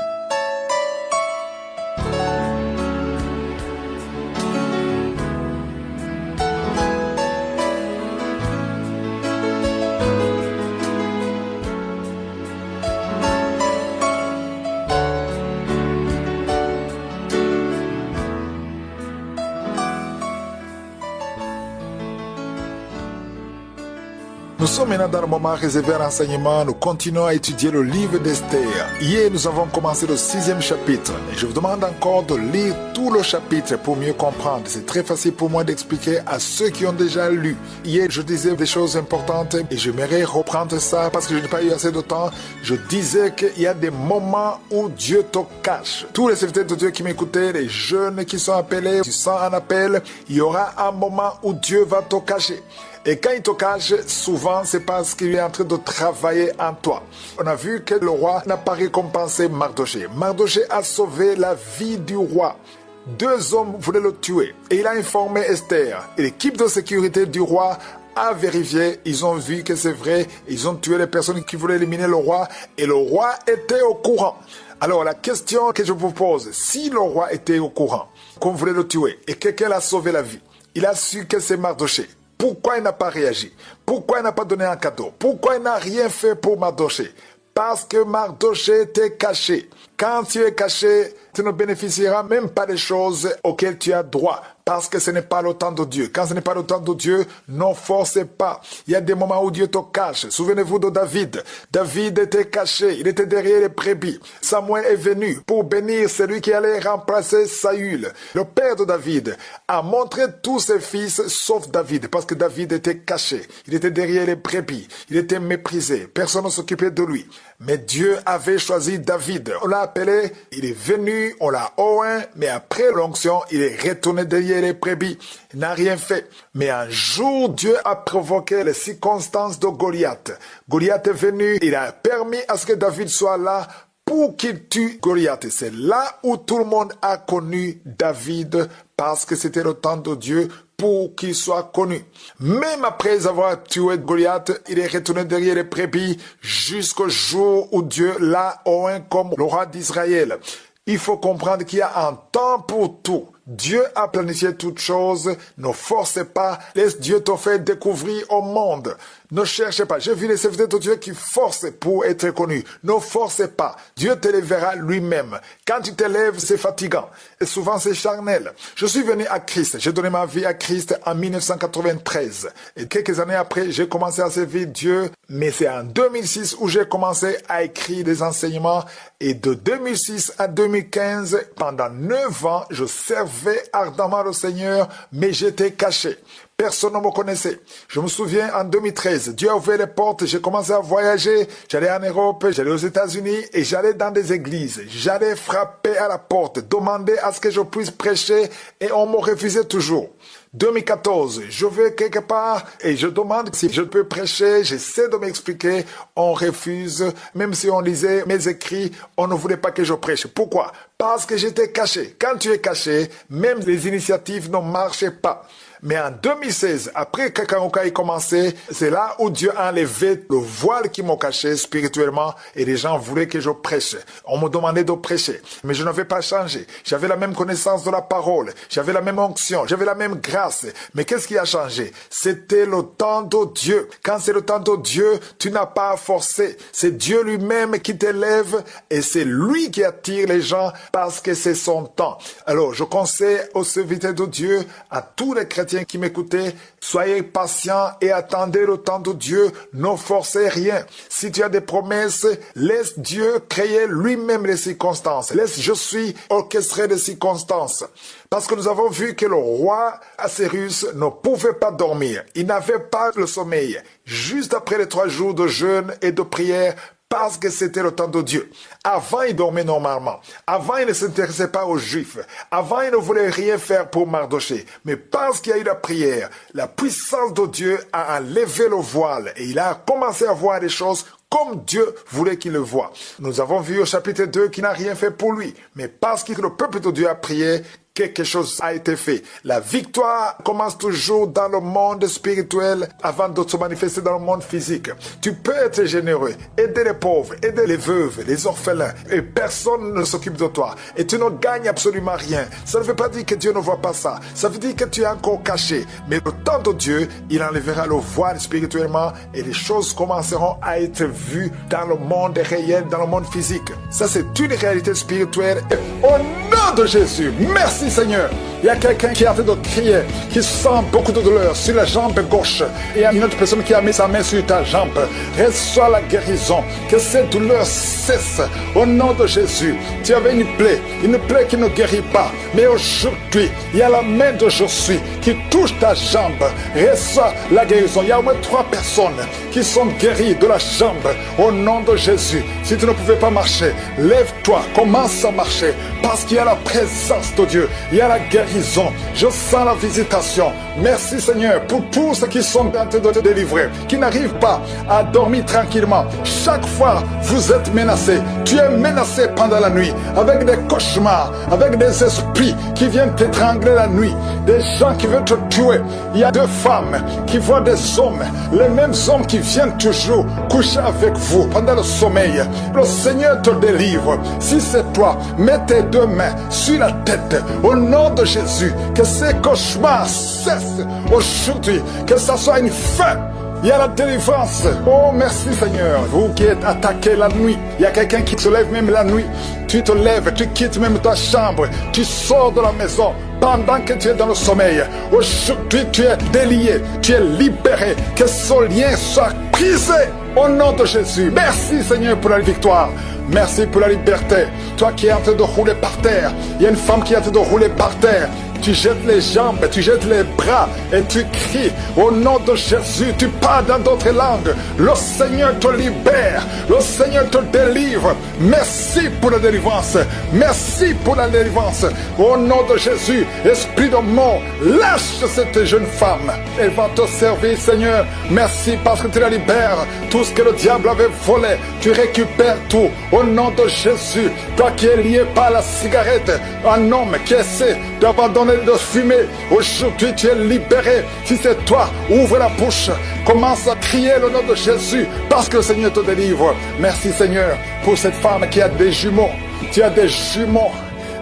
Nous sommes maintenant dans le moment réservé à l'enseignement. Nous continuons à étudier le livre d'Esther. Hier, nous avons commencé le 6e chapitre. Et je vous demande encore de lire tout le chapitre pour mieux comprendre. C'est très facile pour moi d'expliquer à ceux qui ont déjà lu. Hier, je disais des choses importantes et j'aimerais reprendre ça parce que je n'ai pas eu assez de temps. Je disais qu'il y a des moments où Dieu te cache. Tous les serviteurs de Dieu qui m'écoutaient, les jeunes qui sont appelés, tu sens un appel, il y aura un moment où Dieu va te cacher. Et quand il te cache, souvent, c'est parce qu'il est en train de travailler en toi. On a vu que le roi n'a pas récompensé Mardochée. Mardochée a sauvé la vie du roi. 2 hommes voulaient le tuer. Et il a informé Esther. Et l'équipe de sécurité du roi a vérifié, ils ont vu que c'est vrai, ils ont tué les personnes qui voulaient éliminer le roi et le roi était au courant. Alors la question que je vous pose, si le roi était au courant qu'on voulait le tuer et quelqu'un l'a sauvé la vie, il a su que c'est Mardoché, pourquoi il n'a pas réagi? Pourquoi il n'a pas donné un cadeau? Pourquoi il n'a rien fait pour Mardoché? Parce que Mardoché était caché. Quand tu es caché, tu ne bénéficieras même pas des choses auxquelles tu as droit. Parce que ce n'est pas le temps de Dieu. Quand ce n'est pas le temps de Dieu, ne forcez pas. Il y a des moments où Dieu te cache. Souvenez-vous de David. David était caché. Il était derrière les brebis. Samuel est venu pour bénir celui qui allait remplacer Saül. Le père de David a montré tous ses fils sauf David. Parce que David était caché. Il était derrière les brebis. Il était méprisé. Personne ne s'occupait de lui. Mais Dieu avait choisi David. On l'a appelé. Il est venu. On l'a oint. Mais après l'onction, il est retourné derrière les brebis, il n'a rien fait. Mais un jour, Dieu a provoqué les circonstances de Goliath. Goliath est venu, il a permis à ce que David soit là pour qu'il tue Goliath. Et c'est là où tout le monde a connu David parce que c'était le temps de Dieu pour qu'il soit connu. Même après avoir tué Goliath, il est retourné derrière les brebis jusqu'au jour où Dieu l'a oint comme le roi d'Israël. Il faut comprendre qu'il y a un temps pour tout. Dieu a planifié toutes choses. Ne forcez pas. Laisse Dieu te faire découvrir au monde. Ne cherchez pas. J'ai vu les serviteurs de Dieu qui forcent pour être connus. Ne forcez pas. Dieu te lèvera lui-même. Quand tu te lèves, c'est fatigant. Et souvent, c'est charnel. Je suis venu à Christ. J'ai donné ma vie à Christ en 1993. Et quelques années après, j'ai commencé à servir Dieu. Mais c'est en 2006 où j'ai commencé à écrire des enseignements. Et de 2006 à 2015, pendant 9 ans, je servais ardemment le Seigneur, mais j'étais caché. Personne ne me connaissait. Je me souviens, en 2013, Dieu a ouvert les portes, j'ai commencé à voyager, j'allais en Europe, j'allais aux États-Unis et j'allais dans des églises. J'allais frapper à la porte, demander à ce que je puisse prêcher et on me refusait toujours. 2014, je vais quelque part et je demande si je peux prêcher, j'essaie de m'expliquer, on refuse, même si on lisait mes écrits, on ne voulait pas que je prêche. Pourquoi? Parce que j'étais caché. Quand tu es caché, même les initiatives ne marchaient pas. Mais en 2016, après que Kanguka ait commencé, c'est là où Dieu a enlevé le voile qui m'a caché spirituellement et les gens voulaient que je prêche. On me demandait de prêcher, mais je n'avais pas changé. J'avais la même connaissance de la parole, j'avais la même onction, j'avais la même grâce. Mais qu'est-ce qui a changé? C'était le temps de Dieu. Quand c'est le temps de Dieu, tu n'as pas à forcer. C'est Dieu lui-même qui t'élève et c'est lui qui attire les gens parce que c'est son temps. Alors, je conseille aux serviteurs de Dieu, à tous les chrétiens qui m'écoutaient, soyez patients et attendez le temps de Dieu, ne forcez rien. Si tu as des promesses, laisse Dieu créer lui-même les circonstances. Laisse je suis orchestré des circonstances. Parce que nous avons vu que le roi Assyrus ne pouvait pas dormir. Il n'avait pas le sommeil. Juste après les 3 jours de jeûne et de prière, parce que c'était le temps de Dieu. Avant, il dormait normalement. Avant, il ne s'intéressait pas aux Juifs. Avant, il ne voulait rien faire pour Mardoché. Mais parce qu'il y a eu la prière, la puissance de Dieu a enlevé le voile et il a commencé à voir les choses comme Dieu voulait qu'il le voie. Nous avons vu au chapitre 2 qu'il n'a rien fait pour lui. Mais parce que le peuple de Dieu a prié, quelque chose a été fait. La victoire commence toujours dans le monde spirituel avant de se manifester dans le monde physique. Tu peux être généreux, aider les pauvres, aider les veuves, les orphelins, et personne ne s'occupe de toi. Et tu ne gagnes absolument rien. Ça ne veut pas dire que Dieu ne voit pas ça. Ça veut dire que tu es encore caché. Mais le temps de Dieu, il enlèvera le voile spirituellement et les choses commenceront à être vues dans le monde réel, dans le monde physique. Ça, c'est une réalité spirituelle. Et au nom de Jésus, merci Seigneur. Il y a quelqu'un qui est en train de crier, qui sent beaucoup de douleur sur la jambe gauche. Et il y a une autre personne qui a mis sa main sur ta jambe. Reçois la guérison. Que cette douleur cesse. Au nom de Jésus. Tu avais une plaie qui ne guérit pas. Mais aujourd'hui, il y a la main de Josué qui touche ta jambe. Reçois la guérison. Il y a au moins 3 personnes qui sont guéries de la jambe. Au nom de Jésus. Si tu ne pouvais pas marcher, lève-toi. Commence à marcher. Parce qu'il y a la présence de Dieu. Il y a la guérison. guérison. Je sens la visitation. Merci Seigneur pour tous ceux qui sont en train de te délivrer, qui n'arrivent pas à dormir tranquillement. Chaque fois, vous êtes menacé. Tu es menacé pendant la nuit avec des cauchemars, avec des esprits qui viennent t'étrangler la nuit, des gens qui veulent te tuer. Il y a 2 femmes qui voient des hommes, les mêmes hommes qui viennent toujours coucher avec vous pendant le sommeil. Le Seigneur te délivre. Si c'est toi, mets tes 2 mains sur la tête au nom de Jésus. Que ces cauchemars cessent aujourd'hui, que ça soit une fin. Il y a la délivrance. Oh, merci Seigneur. Vous qui êtes attaqués la nuit, il y a quelqu'un qui se lève même la nuit. Tu te lèves, tu quittes même ta chambre, tu sors de la maison pendant que tu es dans le sommeil. Aujourd'hui, tu es délié, tu es libéré. Que ce lien soit brisé au nom de Jésus. Merci Seigneur pour la victoire. Merci pour la liberté. Toi qui es en train de rouler par terre, il y a une femme qui est en train de rouler par terre. Tu jettes les jambes, tu jettes les bras et tu cries au nom de Jésus. Tu parles dans d'autres langues. Le Seigneur te libère. Le Seigneur te délivre. Merci pour la délivrance. Merci pour la délivrance. Au nom de Jésus, esprit de mort, lâche cette jeune femme. Elle va te servir, Seigneur. Merci parce que tu la libères. Tout ce que le diable avait volé, tu récupères tout. Au nom de Jésus, toi qui es lié par la cigarette, un homme qui essaie d'abandonner de fumer, aujourd'hui tu es libéré. Si c'est toi, ouvre la bouche, commence à crier le nom de Jésus, parce que le Seigneur te délivre. Merci Seigneur pour cette femme qui a des jumeaux. Tu as des jumeaux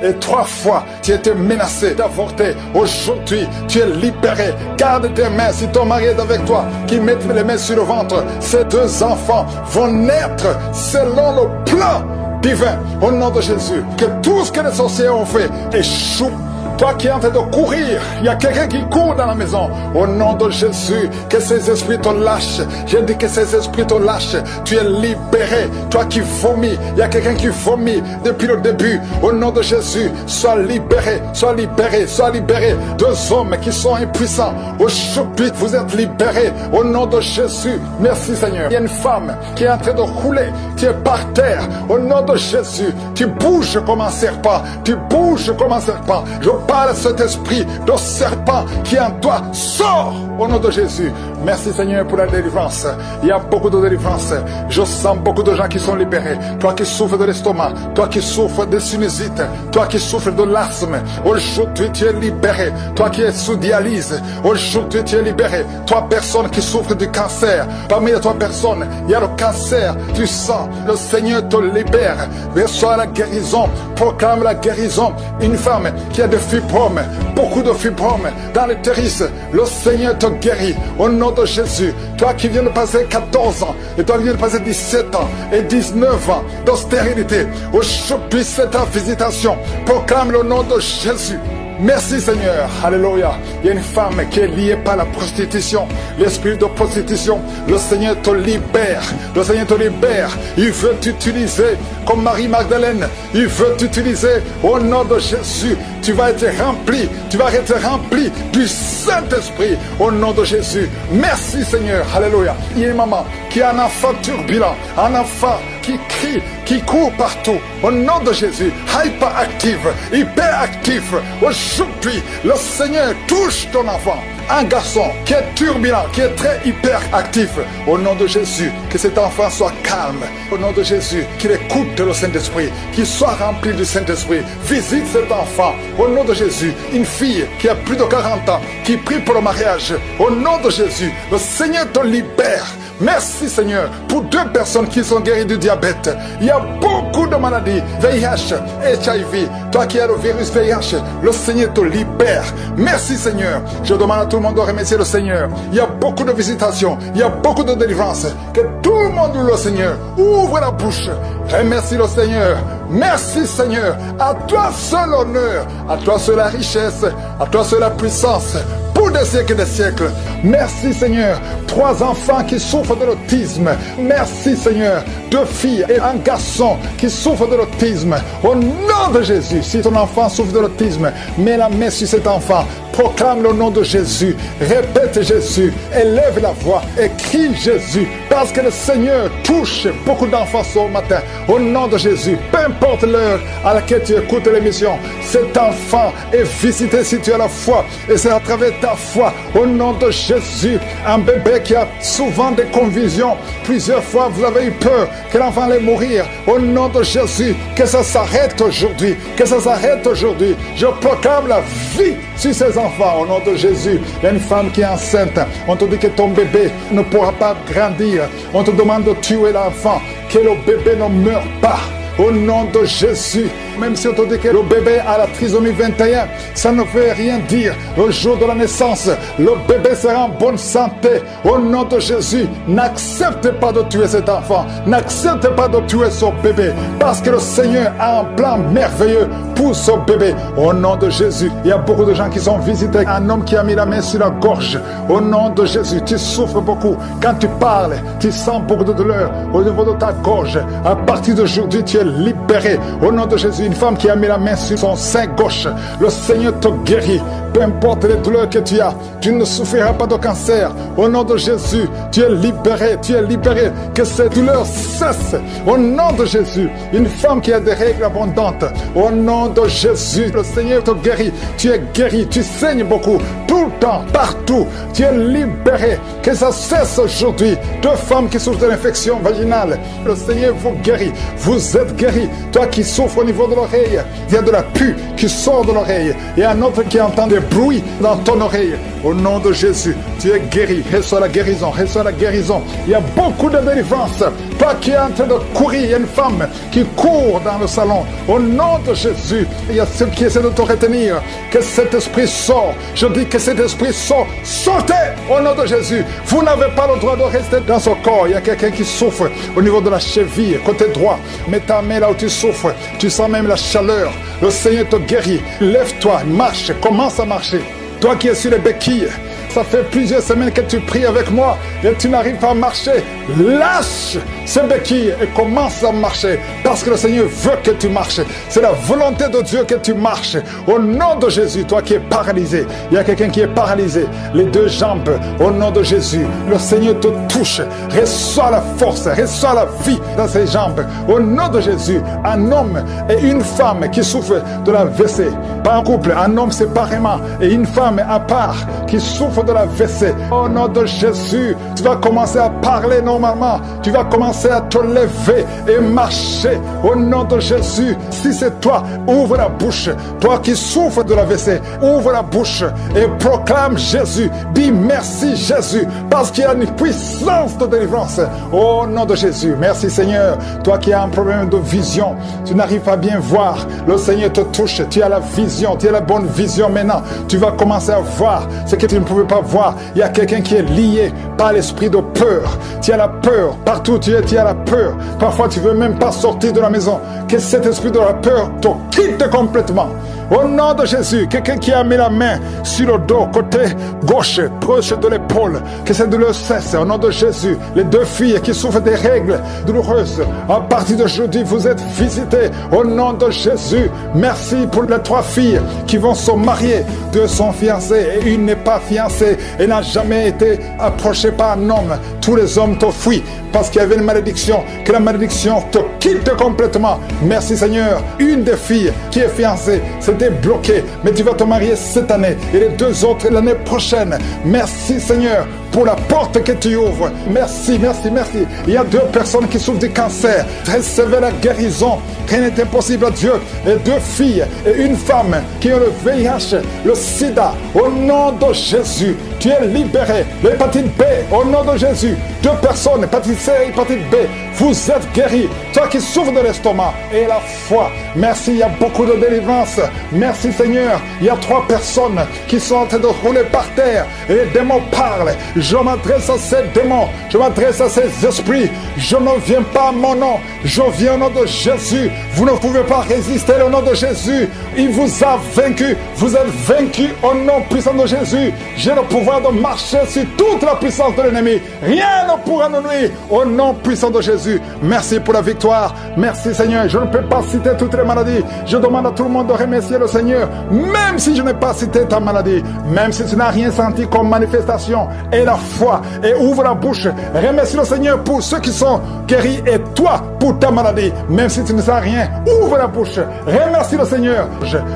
et 3 fois tu étais menacé d'avorter. Aujourd'hui tu es libéré. Garde tes mains si ton mari est avec toi, qui mette les mains sur le ventre. Ces 2 enfants vont naître selon le plan divin au nom de Jésus. Que tout ce que les sorciers ont fait échoue. Toi qui es en train de courir, il y a quelqu'un qui court dans la maison. Au nom de Jésus, que ces esprits te lâchent. J'ai dit que ces esprits te lâchent. Tu es libéré. Toi qui vomis, il y a quelqu'un qui vomit depuis le début. Au nom de Jésus, sois libéré, sois libéré, sois libéré. 2 hommes qui sont impuissants. Aujourd'hui, vous êtes libérés. Au nom de Jésus, merci Seigneur. Il y a une femme qui est en train de rouler. Tu es par terre. Au nom de Jésus, tu bouges comme un serpent. Tu bouges comme un serpent. Je parle à cet esprit de serpent qui est en toi. Sors au nom de Jésus. Merci Seigneur pour la délivrance. Il y a beaucoup de délivrance. Je sens beaucoup de gens qui sont libérés. Toi qui souffres de l'estomac, toi qui souffres de sinusite, toi qui souffres de l'asthme, aujourd'hui tu es libéré. Toi qui es sous dialyse, aujourd'hui tu es libéré. Toi personne qui souffre du cancer, parmi les 3 personnes, il y a le cancer du sang. Le Seigneur te libère. Reçois la guérison. Proclame la guérison. Une femme qui a des fibromes, beaucoup de fibromes dans l'utérus, le Seigneur te guérit au nom de Jésus. Toi qui viens de passer 14 ans, et toi qui viens de passer 17 ans et 19 ans de stérilité, aujourd'hui c'est ta visitation. Proclame le nom de Jésus. Merci Seigneur, alléluia. Il y a une femme qui est liée par la prostitution, l'esprit de prostitution. Le Seigneur te libère, le Seigneur te libère. Il veut t'utiliser comme Marie-Magdalène. Il veut t'utiliser au nom de Jésus. Tu vas être rempli, tu vas être rempli du Saint-Esprit au nom de Jésus. Merci Seigneur, alléluia. Il y a une maman qui a un enfant turbulent, un enfant qui crie, qui court partout. Au nom de Jésus, hyperactif, hyperactif. Aujourd'hui, le Seigneur touche ton enfant. Un garçon qui est turbulent, qui est très hyperactif. Au nom de Jésus, que cet enfant soit calme. Au nom de Jésus, qu'il écoute le Saint-Esprit, qu'il soit rempli du Saint-Esprit. Visite cet enfant. Au nom de Jésus, une fille qui a plus de 40 ans, qui prie pour le mariage. Au nom de Jésus, le Seigneur te libère. Merci Seigneur pour 2 personnes qui sont guéries du diabète. Il y a beaucoup de maladies, VIH, HIV. Toi qui as le virus VIH, le Seigneur te libère. Merci Seigneur. Je demande à tout le monde de remercier le Seigneur. Il y a beaucoup de visitations, il y a beaucoup de délivrances. Que tout le monde loue le Seigneur. Ouvre la bouche. Remercie le Seigneur. Merci Seigneur. À toi seul l'honneur, à toi seule la richesse, à toi seule la puissance. Pour des siècles et des siècles. Merci Seigneur. 3 enfants qui souffrent de l'autisme. Merci Seigneur. 2 filles et un garçon qui souffrent de l'autisme. Au nom de Jésus, si ton enfant souffre de l'autisme, mets la main sur cet enfant. proclame le nom de Jésus. Répète Jésus. Élève la voix et crie Jésus. Parce que le Seigneur touche beaucoup d'enfants ce matin. Au nom de Jésus, peu importe l'heure à laquelle tu écoutes l'émission, cet enfant est visité si tu as la foi. Et c'est à travers ta foi, au nom de Jésus, un bébé qui a souvent des convulsions. Plusieurs fois, vous avez eu peur que l'enfant allait mourir. Au nom de Jésus, que ça s'arrête aujourd'hui. Que ça s'arrête aujourd'hui. Je proclame la vie sur ces enfants. Au nom de Jésus, il y a une femme qui est enceinte. On te dit que ton bébé ne pourra pas grandir. On te demande de tuer l'enfant. Que le bébé ne meure pas. Au nom de Jésus, même si on te dit que le bébé a la trisomie 21, ça ne veut rien dire. Le jour de la naissance, le bébé sera en bonne santé. Au nom de Jésus, n'accepte pas de tuer cet enfant. N'accepte pas de tuer son bébé. Parce que le Seigneur a un plan merveilleux pour son bébé. Au nom de Jésus, il y a beaucoup de gens qui sont visités. Un homme qui a mis la main sur la gorge. Au nom de Jésus, tu souffres beaucoup. Quand tu parles, tu sens beaucoup de douleur au niveau de ta gorge. À partir d'aujourd'hui, tu es libéré. Au nom de Jésus, une femme qui a mis la main sur son sein gauche, le Seigneur te guérit. Peu importe les douleurs que tu as, tu ne souffriras pas de cancer. Au nom de Jésus, tu es libéré, tu es libéré. Que ces douleurs cessent. Au nom de Jésus, une femme qui a des règles abondantes. Au nom de Jésus, le Seigneur te guérit. Tu es guéri, tu saignes beaucoup, tout le temps, partout. Tu es libéré. Que ça cesse aujourd'hui. Deux femmes qui souffrent de l'infection vaginale, le Seigneur vous guérit. Vous êtes guéri. Toi qui souffres au niveau de l'oreille, il y a de la pus qui sort de l'oreille. Il y a un autre qui entend des bruits dans ton oreille. Au nom de Jésus, tu es guéri. Reçois la guérison, reçois la guérison. Il y a beaucoup de délivrance. Toi qui es en train de courir, il y a une femme qui court dans le salon. Au nom de Jésus, il y a ceux qui essaient de te retenir. Que cet esprit sort. Je dis que cet esprit sort. Sortez au nom de Jésus. Vous n'avez pas le droit de rester dans ce corps. Il y a quelqu'un qui souffre au niveau de la cheville, côté droit. Mets ta main là où tu souffres. Tu sens même la chaleur. Le Seigneur te guérit. Lève-toi, marche, commence à marcher. Toi qui es sur les béquilles, ça fait plusieurs semaines que tu pries avec moi et tu n'arrives pas à marcher. Lâche ces béquilles et commence à marcher parce que le Seigneur veut que tu marches. C'est la volonté de Dieu que tu marches. Au nom de Jésus, toi qui es paralysé, il y a quelqu'un qui est paralysé, les deux jambes, au nom de Jésus, le Seigneur te touche. Reçois la force, reçois la vie dans ses jambes. Au nom de Jésus, un homme et une femme qui souffrent de la WC, pas en couple, un homme séparément et une femme à part qui souffre de la WC. Au nom de Jésus, tu vas commencer à parler normalement. Tu vas commencer à te lever et marcher. Au nom de Jésus, si c'est toi, ouvre la bouche. Toi qui souffres de la WC, ouvre la bouche et proclame Jésus. Dis merci Jésus, parce qu'il y a une puissance de délivrance. Au nom de Jésus, merci Seigneur. Toi qui as un problème de vision, tu n'arrives pas à bien voir. Le Seigneur te touche. Tu as la vision, tu as la bonne vision maintenant. Tu vas commencer à voir ce que tu ne pouvais pas voir. Il y a quelqu'un qui est lié par l'esprit de peur. Tu as la peur. Partout tu as la peur. Parfois tu ne veux même pas sortir de la maison. Que cet esprit de la peur te quitte complètement. Au nom de Jésus, quelqu'un qui a mis la main sur le dos, côté gauche, proche de l'épaule, que cette douleur cesse. Au nom de Jésus, les deux filles qui souffrent des règles douloureuses, à partir d'aujourd'hui, vous êtes visitées. Au nom de Jésus, merci pour les trois filles qui vont se marier. Deux sont fiancées et une n'est pas fiancée et n'a jamais été approchée par un homme. Tous les hommes te fuient parce qu'il y avait une malédiction. Que la malédiction te quitte complètement. Merci Seigneur. Une des filles qui est fiancée, c'était bloqué, mais tu vas te marier cette année et les deux autres l'année prochaine. Merci Seigneur pour la porte que tu ouvres. Merci, merci, merci. Il y a deux personnes qui souffrent du cancer. Recevez la guérison. Rien n'est impossible à Dieu. Et deux filles et une femme qui ont le VIH, le sida. Au nom de Jésus, tu es libéré. L'hépatite B, au nom de Jésus. Deux personnes, hépatite C et hépatite B. Vous êtes guéris. Toi qui souffres de l'estomac et la foi. Merci, il y a beaucoup de délivrance. Merci Seigneur. Il y a trois personnes qui sont en train de rouler par terre et les démons parlent. Je m'adresse à ces démons. Je m'adresse à ces esprits. Je ne viens pas à mon nom. Je viens au nom de Jésus. Vous ne pouvez pas résister au nom de Jésus. Il vous a vaincu. Vous êtes vaincu au nom puissant de Jésus. J'ai le pouvoir de marcher sur toute la puissance de l'ennemi. Rien ne pourra nous nuire au nom puissant de Jésus. Merci pour la victoire. Merci Seigneur. Je ne peux pas citer toutes les maladies. Je demande à tout le monde de remercier le Seigneur. Même si je n'ai pas cité ta maladie. Même si tu n'as rien senti comme manifestation. Et la foi. Et ouvre la bouche. Remercie le Seigneur pour ceux qui sont guéris. Et toi pour ta maladie. Même si tu ne sais rien. Ouvre la bouche. Remercie le Seigneur.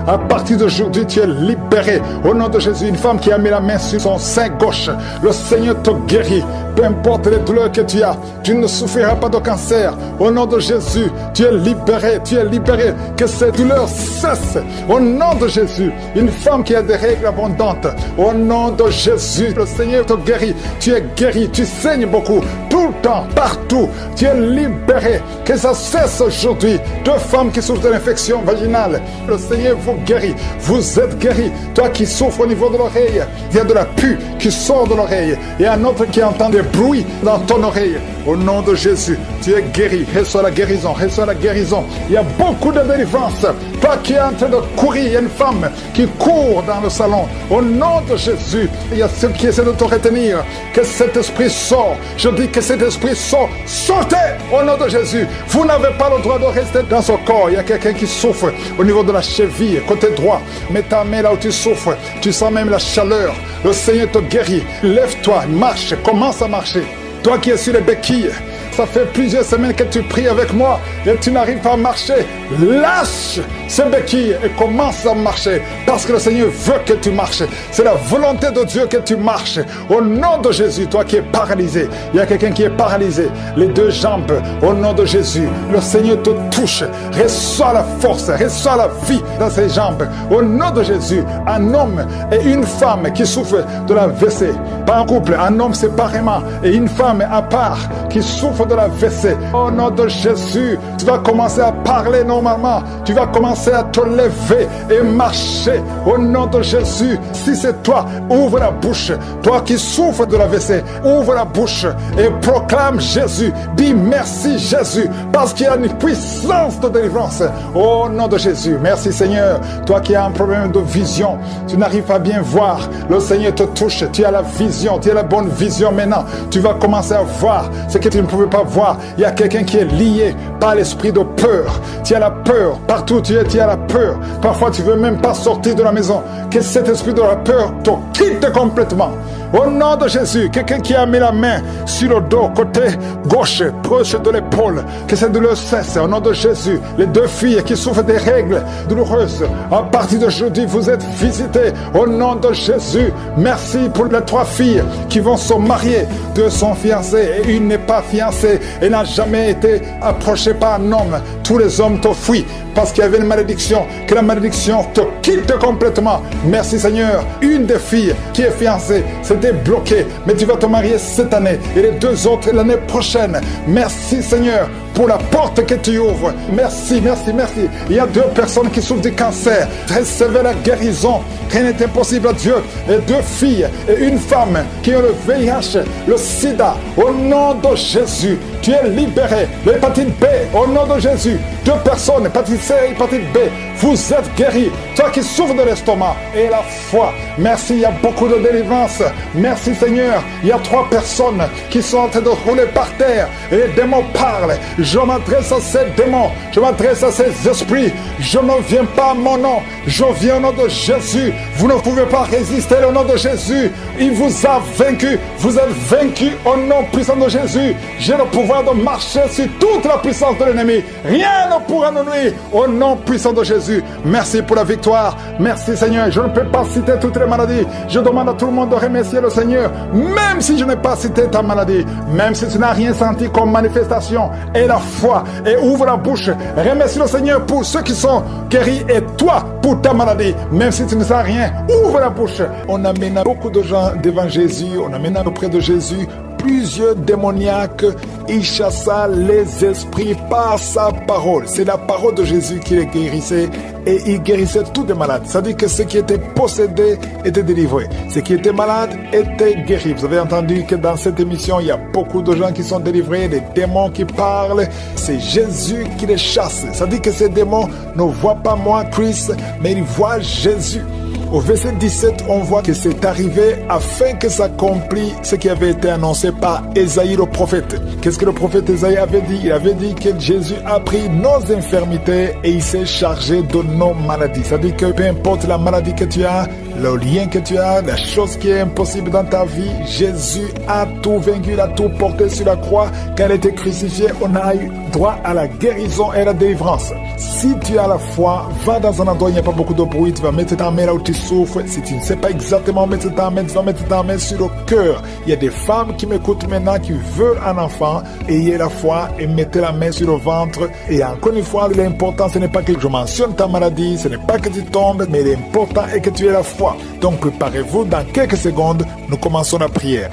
À partir d'aujourd'hui, tu es libéré. Au nom de Jésus, une femme qui a mis la main sur son sein gauche. Le Seigneur te guérit. Peu importe les douleurs que tu as, tu ne souffriras pas de cancer. Au nom de Jésus, tu es libéré, tu es libéré. Que ces douleurs cessent. Au nom de Jésus, une femme qui a des règles abondantes. Au nom de Jésus, le Seigneur te guérit. Tu es guéri, tu saignes beaucoup. Tout le temps, partout, tu es libéré. Que ça cesse aujourd'hui. Deux femmes qui souffrent de l'infection vaginale. Le Seigneur vous guérit. Vous êtes guéri. Toi qui souffres au niveau de l'oreille, il y a de la pus qui sort de l'oreille. Et un autre qui entend des bruits dans ton oreille. Au nom de Jésus, tu es guéri. Reçois la guérison. Reçois la guérison. Il y a beaucoup de délivrance. Toi qui es en train de courir, il y a une femme qui court dans le salon. Au nom de Jésus, il y a ceux qui essaient de te retenir. Que cet esprit sort. Je dis que cet esprit sort. Sortez au nom de Jésus. Vous n'avez pas le droit de rester dans ce corps. Il y a quelqu'un qui souffre au niveau de la cheville, côté droit. Mets ta main là où tu souffres. Tu sens même la chaleur. Le Seigneur te guérit. Lève-toi, marche, commence à marcher. Toi qui es sur les béquilles, ça fait plusieurs semaines que tu pries avec moi et tu n'arrives pas à marcher. Lâche ces béquilles et commence à marcher parce que le Seigneur veut que tu marches. C'est la volonté de Dieu que tu marches. Au nom de Jésus, toi qui es paralysé, il y a quelqu'un qui est paralysé, les deux jambes, au nom de Jésus, le Seigneur te touche. Reçois la force, reçois la vie dans ses jambes. Au nom de Jésus, un homme et une femme qui souffrent de la WC, pas en couple, un homme séparément et une femme à part qui souffre de la WC. Au nom de Jésus, tu vas commencer à parler normalement. Tu vas commencer à te lever et marcher. Au nom de Jésus, si c'est toi, ouvre la bouche. Toi qui souffres de la WC, ouvre la bouche et proclame Jésus. Dis merci Jésus, parce qu'il y a une puissance de délivrance. Au nom de Jésus, merci Seigneur. Toi qui as un problème de vision, tu n'arrives pas à bien voir. Le Seigneur te touche. Tu as la vision, tu as la bonne vision maintenant. Tu vas commencer à voir ce que tu ne pouvais pas voir. Il y a quelqu'un qui est lié par l'esprit de peur. Tu as la peur. Partout tu es, tu as la peur. Parfois tu ne veux même pas sortir de la maison. Que cet esprit de la peur te quitte complètement. Au nom de Jésus, quelqu'un qui a mis la main sur le dos, côté gauche, proche de l'épaule, que cette douleur cesse. Au nom de Jésus, les deux filles qui souffrent des règles douloureuses, à partir d'aujourd'hui, vous êtes visitées. Au nom de Jésus, merci pour les trois filles qui vont se marier. Deux sont fiancées et une n'est pas fiancée et n'a jamais été approchée par un homme. Tous les hommes te fuient parce qu'il y avait une malédiction. Que la malédiction te quitte complètement. Merci Seigneur. Une des filles qui est fiancée, c'était bloqué, mais tu vas te marier cette année et les deux autres l'année prochaine. Merci Seigneur pour la porte que tu ouvres. Merci, merci, merci. Il y a deux personnes qui souffrent du cancer. Recevez la guérison. Rien n'est impossible à Dieu. Et deux filles et une femme qui ont le VIH, le sida. Au nom de Jésus, tu es libéré. L'hépatite B, au nom de Jésus. Deux personnes, hépatite C et hépatite B. Vous êtes guéris. Toi qui souffres de l'estomac et la foi. Merci, il y a beaucoup de délivrance. Merci Seigneur. Il y a trois personnes qui sont en train de rouler par terre. Et les démons parlent. Je m'adresse à ces démons. Je m'adresse à ces esprits. Je ne viens pas à mon nom. Je viens au nom de Jésus. Vous ne pouvez pas résister au nom de Jésus. Il vous a vaincu. Vous êtes vaincu au nom puissant de Jésus. J'ai le pouvoir de marcher sur toute la puissance de l'ennemi. Rien ne pourra nous nuire au nom puissant de Jésus. Merci pour la victoire. Merci Seigneur. Je ne peux pas citer toutes les maladies. Je demande à tout le monde de remercier le Seigneur. Même si je n'ai pas cité ta maladie. Même si tu n'as rien senti comme manifestation. Et la foi. Et ouvre la bouche. Remercie le Seigneur pour ceux qui sont guéris. Et toi pour ta maladie. Même si tu ne sais rien. Ouvre la bouche. On amène beaucoup de gens devant Jésus. On amène auprès de Jésus plusieurs démoniaques, il chassa les esprits par sa parole. C'est la parole de Jésus qui les guérissait et il guérissait tous les malades. C'est-à-dire que ceux qui étaient possédés étaient délivrés. Ceux qui étaient malades étaient guéris. Vous avez entendu que dans cette émission, il y a beaucoup de gens qui sont délivrés, des démons qui parlent. C'est Jésus qui les chasse. C'est-à-dire que ces démons ne voient pas moi, Chris, mais ils voient Jésus. Au verset 17, on voit que c'est arrivé afin que s'accomplisse ce qui avait été annoncé par Ésaïe le prophète. Qu'est-ce que le prophète Ésaïe avait dit? Il avait dit que Jésus a pris nos infirmités et il s'est chargé de nos maladies. C'est-à-dire que peu importe la maladie que tu as, le lien que tu as, la chose qui est impossible dans ta vie, Jésus a tout vaincu, il a tout porté sur la croix. Quand il était crucifié, on a eu droit à la guérison et à la délivrance. Si tu as la foi, va dans un endroit où il n'y a pas beaucoup de bruit, tu vas mettre ta main là où tu souffres. Si tu ne sais pas exactement mettre ta main, tu vas mettre ta main sur le cœur. Il y a des femmes qui m'écoutent maintenant qui veulent un enfant. Ayez la foi et mettez la main sur le ventre. Et encore une fois, l'important, ce n'est pas que je mentionne ta maladie, ce n'est pas que tu tombes, mais l'important est que tu aies la foi. Donc préparez-vous, dans quelques secondes, nous commençons la prière.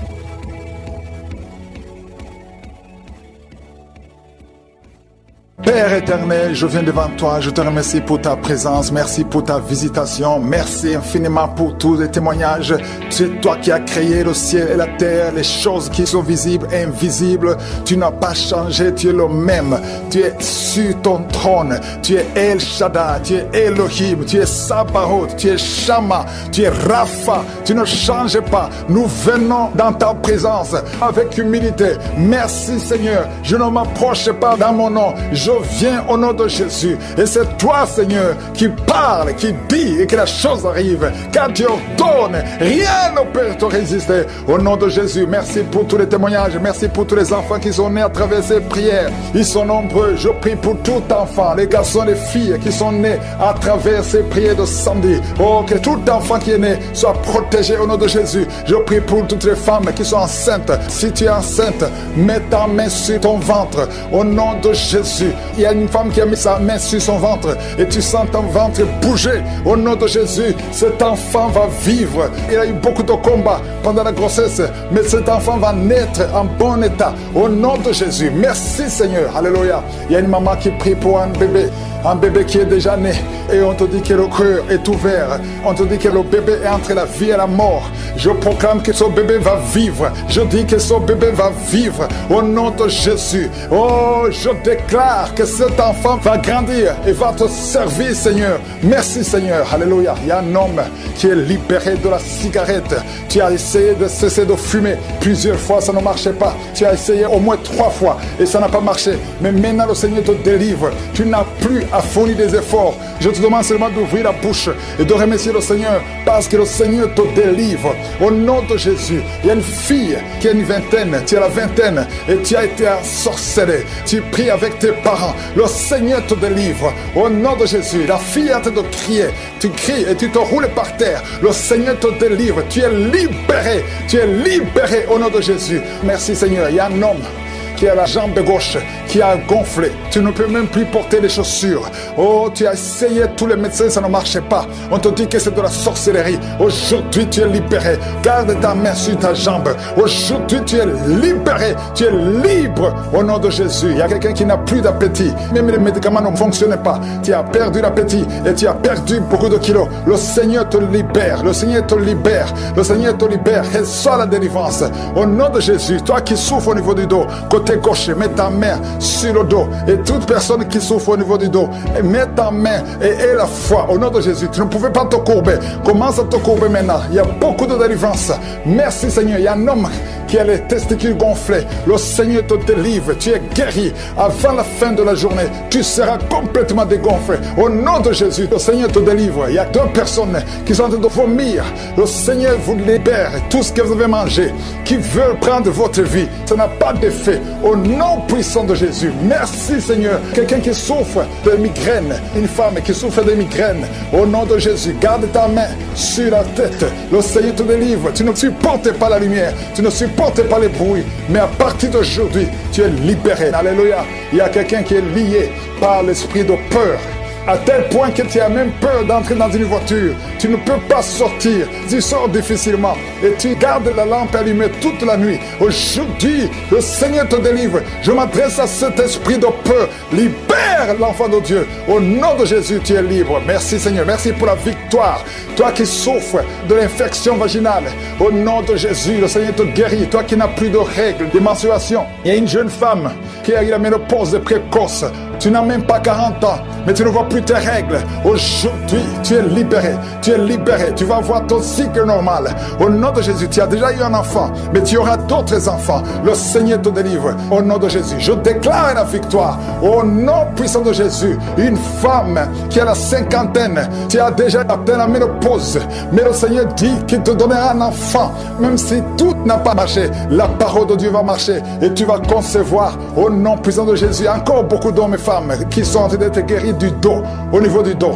Père éternel, je viens devant toi, je te remercie pour ta présence, merci pour ta visitation, merci infiniment pour tous les témoignages. C'est toi qui as créé le ciel et la terre, les choses qui sont visibles et invisibles. Tu n'as pas changé, tu es le même. Tu es sur ton trône, tu es El Shaddai, tu es Elohim, tu es Sabaoth, tu es Shama, tu es Rapha, tu ne changes pas. Nous venons dans ta présence avec humilité. Merci Seigneur, je ne m'approche pas dans mon nom. Je viens au nom de Jésus. Et c'est toi, Seigneur, qui parle, qui dit et que la chose arrive. Quand tu ordonnes, rien ne peut te résister. Au nom de Jésus, merci pour tous les témoignages. Merci pour tous les enfants qui sont nés à travers ces prières. Ils sont nombreux. Je prie pour tout enfant, les garçons, les filles qui sont nés à travers ces prières de samedi. Oh, que tout enfant qui est né soit protégé au nom de Jésus. Je prie pour toutes les femmes qui sont enceintes. Si tu es enceinte, mets ta main sur ton ventre. Au nom de Jésus. Il y a une femme qui a mis sa main sur son ventre et tu sens ton ventre bouger. Au nom de Jésus, cet enfant va vivre. Il a eu beaucoup de combats pendant la grossesse, mais cet enfant va naître en bon état. Au nom de Jésus, merci Seigneur. Alléluia. Il y a une maman qui prie pour un bébé qui est déjà né. Et on te dit que le cœur est ouvert. On te dit que le bébé est entre la vie et la mort. Je proclame que ce bébé va vivre. Je dis que ce bébé va vivre. Au nom de Jésus. Oh, je déclare que cet enfant va grandir et va te servir, Seigneur. Merci, Seigneur. Alléluia. Il y a un homme qui est libéré de la cigarette. Tu as essayé de cesser de fumer plusieurs fois, ça ne marchait pas. Tu as essayé au moins 3 fois et ça n'a pas marché. Mais maintenant, le Seigneur te délivre. Tu n'as plus à fournir des efforts. Je te demande seulement d'ouvrir la bouche et de remercier le Seigneur parce que le Seigneur te délivre. Au nom de Jésus, il y a une fille qui a une vingtaine, tu as la vingtaine et tu as été ensorcelé. Tu pries avec tes parents. Le Seigneur te délivre. Au nom de Jésus, la fille est en train de crier. Tu cries et tu te roules par terre. Le Seigneur te délivre. Tu es libéré. Tu es libéré au nom de Jésus. Merci Seigneur. Il y a un homme qui a la jambe gauche, qui a gonflé. Tu ne peux même plus porter les chaussures. Oh, tu as essayé tous les médecins, ça ne marchait pas. On te dit que c'est de la sorcellerie. Aujourd'hui, tu es libéré. Garde ta main sur ta jambe. Aujourd'hui, tu es libéré. Tu es libre au nom de Jésus. Il y a quelqu'un qui n'a plus d'appétit. Même les médicaments ne fonctionnent pas. Tu as perdu l'appétit et tu as perdu beaucoup de kilos. Le Seigneur te libère. Le Seigneur te libère. Le Seigneur te libère. Reçois la délivrance. Au nom de Jésus, toi qui souffres au niveau du dos, côté gauche, mets ta main sur le dos. Et toute personne qui souffre au niveau du dos, mets ta main et aie la foi au nom de Jésus. Tu ne pouvais pas te courber. Commence à te courber maintenant. Il y a beaucoup de délivrance. Merci Seigneur. Il y a un homme qui a les testicules gonflés. Le Seigneur te délivre. Tu es guéri. Avant la fin de la journée, tu seras complètement dégonflé. Au nom de Jésus, le Seigneur te délivre. Il y a 2 personnes qui sont en train de vomir. Le Seigneur vous libère. Tout ce que vous avez mangé, qui veut prendre votre vie, ça n'a pas d'effet. Au nom puissant de Jésus. Merci Seigneur. Quelqu'un qui souffre de migraine, une femme qui souffre de migraine, au nom de Jésus, garde ta main sur la tête. Le Seigneur te délivre. Tu ne supportes pas la lumière. Tu ne supportes pas les bruits. Mais à partir d'aujourd'hui, tu es libéré. Alléluia. Il y a quelqu'un qui est lié par l'esprit de peur. à tel point que tu as même peur d'entrer dans une voiture. Tu ne peux pas sortir, tu sors difficilement et tu gardes la lampe allumée toute la nuit. Aujourd'hui, le Seigneur te délivre. Je m'adresse à cet esprit de peur. Libère l'enfant de Dieu. Au nom de Jésus, tu es libre. Merci Seigneur, merci pour la victoire. Toi qui souffres de l'infection vaginale, au nom de Jésus, le Seigneur te guérit. Toi qui n'as plus de règles de menstruation, il y a une jeune femme qui a eu la ménopause précoce. Tu n'as même pas 40 ans, mais tu ne vois plus tes règles. Aujourd'hui, tu es libéré. Tu es libéré. Tu vas avoir ton cycle normal. Au nom de Jésus, tu as déjà eu un enfant, mais tu auras d'autres enfants. Le Seigneur te délivre. Au nom de Jésus, je déclare la victoire. Au nom puissant de Jésus, une femme qui a la cinquantaine, tu as déjà atteint la ménopause, mais le Seigneur dit qu'il te donnera un enfant. Même si tout n'a pas marché, la parole de Dieu va marcher et tu vas concevoir. Au nom puissant de Jésus, encore beaucoup d'hommes et femmes qui sont en train d'être guéris du dos, au niveau du dos.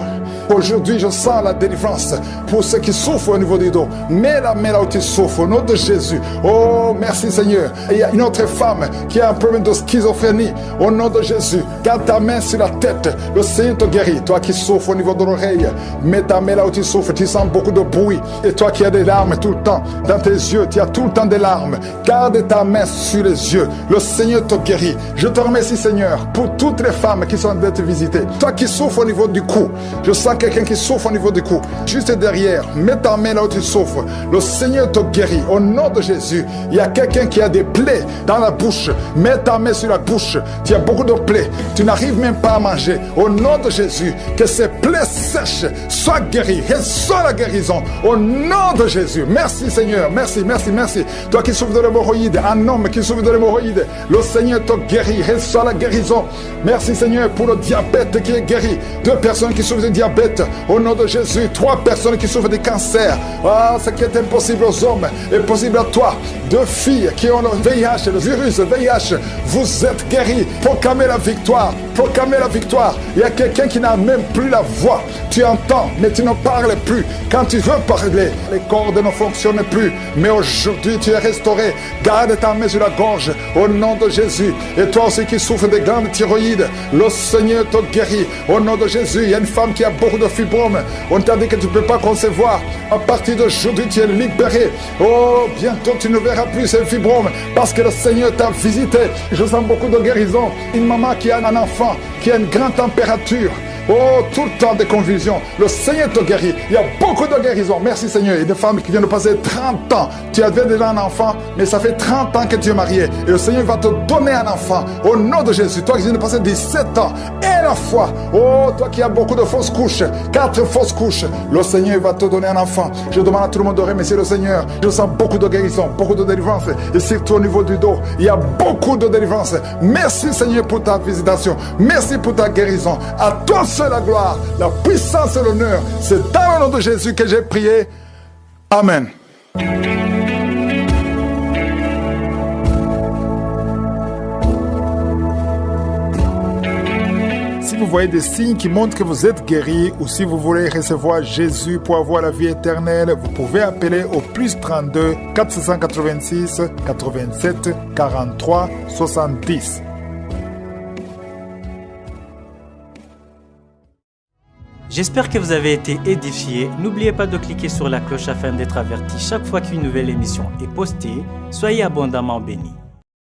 Aujourd'hui, je sens la délivrance pour ceux qui souffrent au niveau du dos. Mets la main là où tu souffres, au nom de Jésus. Oh, merci Seigneur. Et il y a une autre femme qui a un problème de schizophrénie. Au nom de Jésus, garde ta main sur la tête. Le Seigneur te guérit. Toi qui souffres au niveau de l'oreille, mets ta main là où tu souffres. Tu sens beaucoup de bruit. Et toi qui as des larmes tout le temps dans tes yeux, tu as tout le temps des larmes. Garde ta main sur les yeux. Le Seigneur te guérit. Je te remercie Seigneur pour toutes les femmes qui sont en train de te visiter. Toi qui souffres au niveau du cou, je sens quelqu'un qui souffre au niveau du cou, juste derrière, mets ta main là où tu souffres. Le Seigneur te guérit. Au nom de Jésus, il y a quelqu'un qui a des plaies dans la bouche. Mets ta main sur la bouche. Tu as beaucoup de plaies. Tu n'arrives même pas à manger. Au nom de Jésus, que ces plaies sèches soient guéries. Reçois la guérison. Au nom de Jésus. Merci Seigneur. Merci, merci, merci. Toi qui souffres de l'hémorroïde, un homme qui souffre de l'hémorroïde, le Seigneur te guérit. Reçois la guérison. Merci Seigneur pour le diabète qui est guéri. 2 personnes qui souffrent de diabète. Au nom de Jésus, 3 personnes qui souffrent de cancer. Ah, ce qui est impossible aux hommes est possible à toi. 2 filles qui ont le VIH, le virus VIH. Vous êtes guéris. Proclamez la victoire. Proclamez la victoire. Il y a quelqu'un qui n'a même plus la voix. Tu entends, mais tu ne parles plus. Quand tu veux parler, les cordes ne fonctionnent plus. Mais aujourd'hui, tu es restauré. Garde ta main sur la gorge. Au nom de Jésus. Et toi aussi qui souffres de glandes thyroïdes, le Seigneur te guérit. Au nom de Jésus, il y a une femme qui a beaucoup de fibromes. On t'a dit que tu ne peux pas concevoir. À partir d'aujourd'hui, tu es libéré. Oh, bientôt tu ne verras plus ces fibromes parce que le Seigneur t'a visité. Je sens beaucoup de guérison. Une maman qui a un enfant qui a une grande température. Oh, tout le temps des convulsions. Le Seigneur te guérit. Il y a beaucoup de guérison. Merci Seigneur. Il y a des femmes qui viennent de passer 30 ans. Tu avais déjà un enfant, mais ça fait 30 ans que tu es marié. Et le Seigneur va te donner un enfant. Au nom de Jésus. Toi qui viens de passer 17 ans. Et la foi. Oh, toi qui as beaucoup de fausses couches. 4 fausses couches. Le Seigneur va te donner un enfant. Je demande à tout le monde de remercier le Seigneur. Je sens beaucoup de guérison, beaucoup de délivrance. Et surtout au niveau du dos, il y a beaucoup de délivrance. Merci Seigneur pour ta visitation. Merci pour ta guérison. À toi seul la gloire, la puissance et l'honneur. C'est dans le nom de Jésus que j'ai prié. Amen. Si vous voyez des signes qui montrent que vous êtes guéri ou si vous voulez recevoir Jésus pour avoir la vie éternelle, vous pouvez appeler au +32 486 87 43 70. J'espère que vous avez été édifiés. N'oubliez pas de cliquer sur la cloche afin d'être averti chaque fois qu'une nouvelle émission est postée. Soyez abondamment bénis.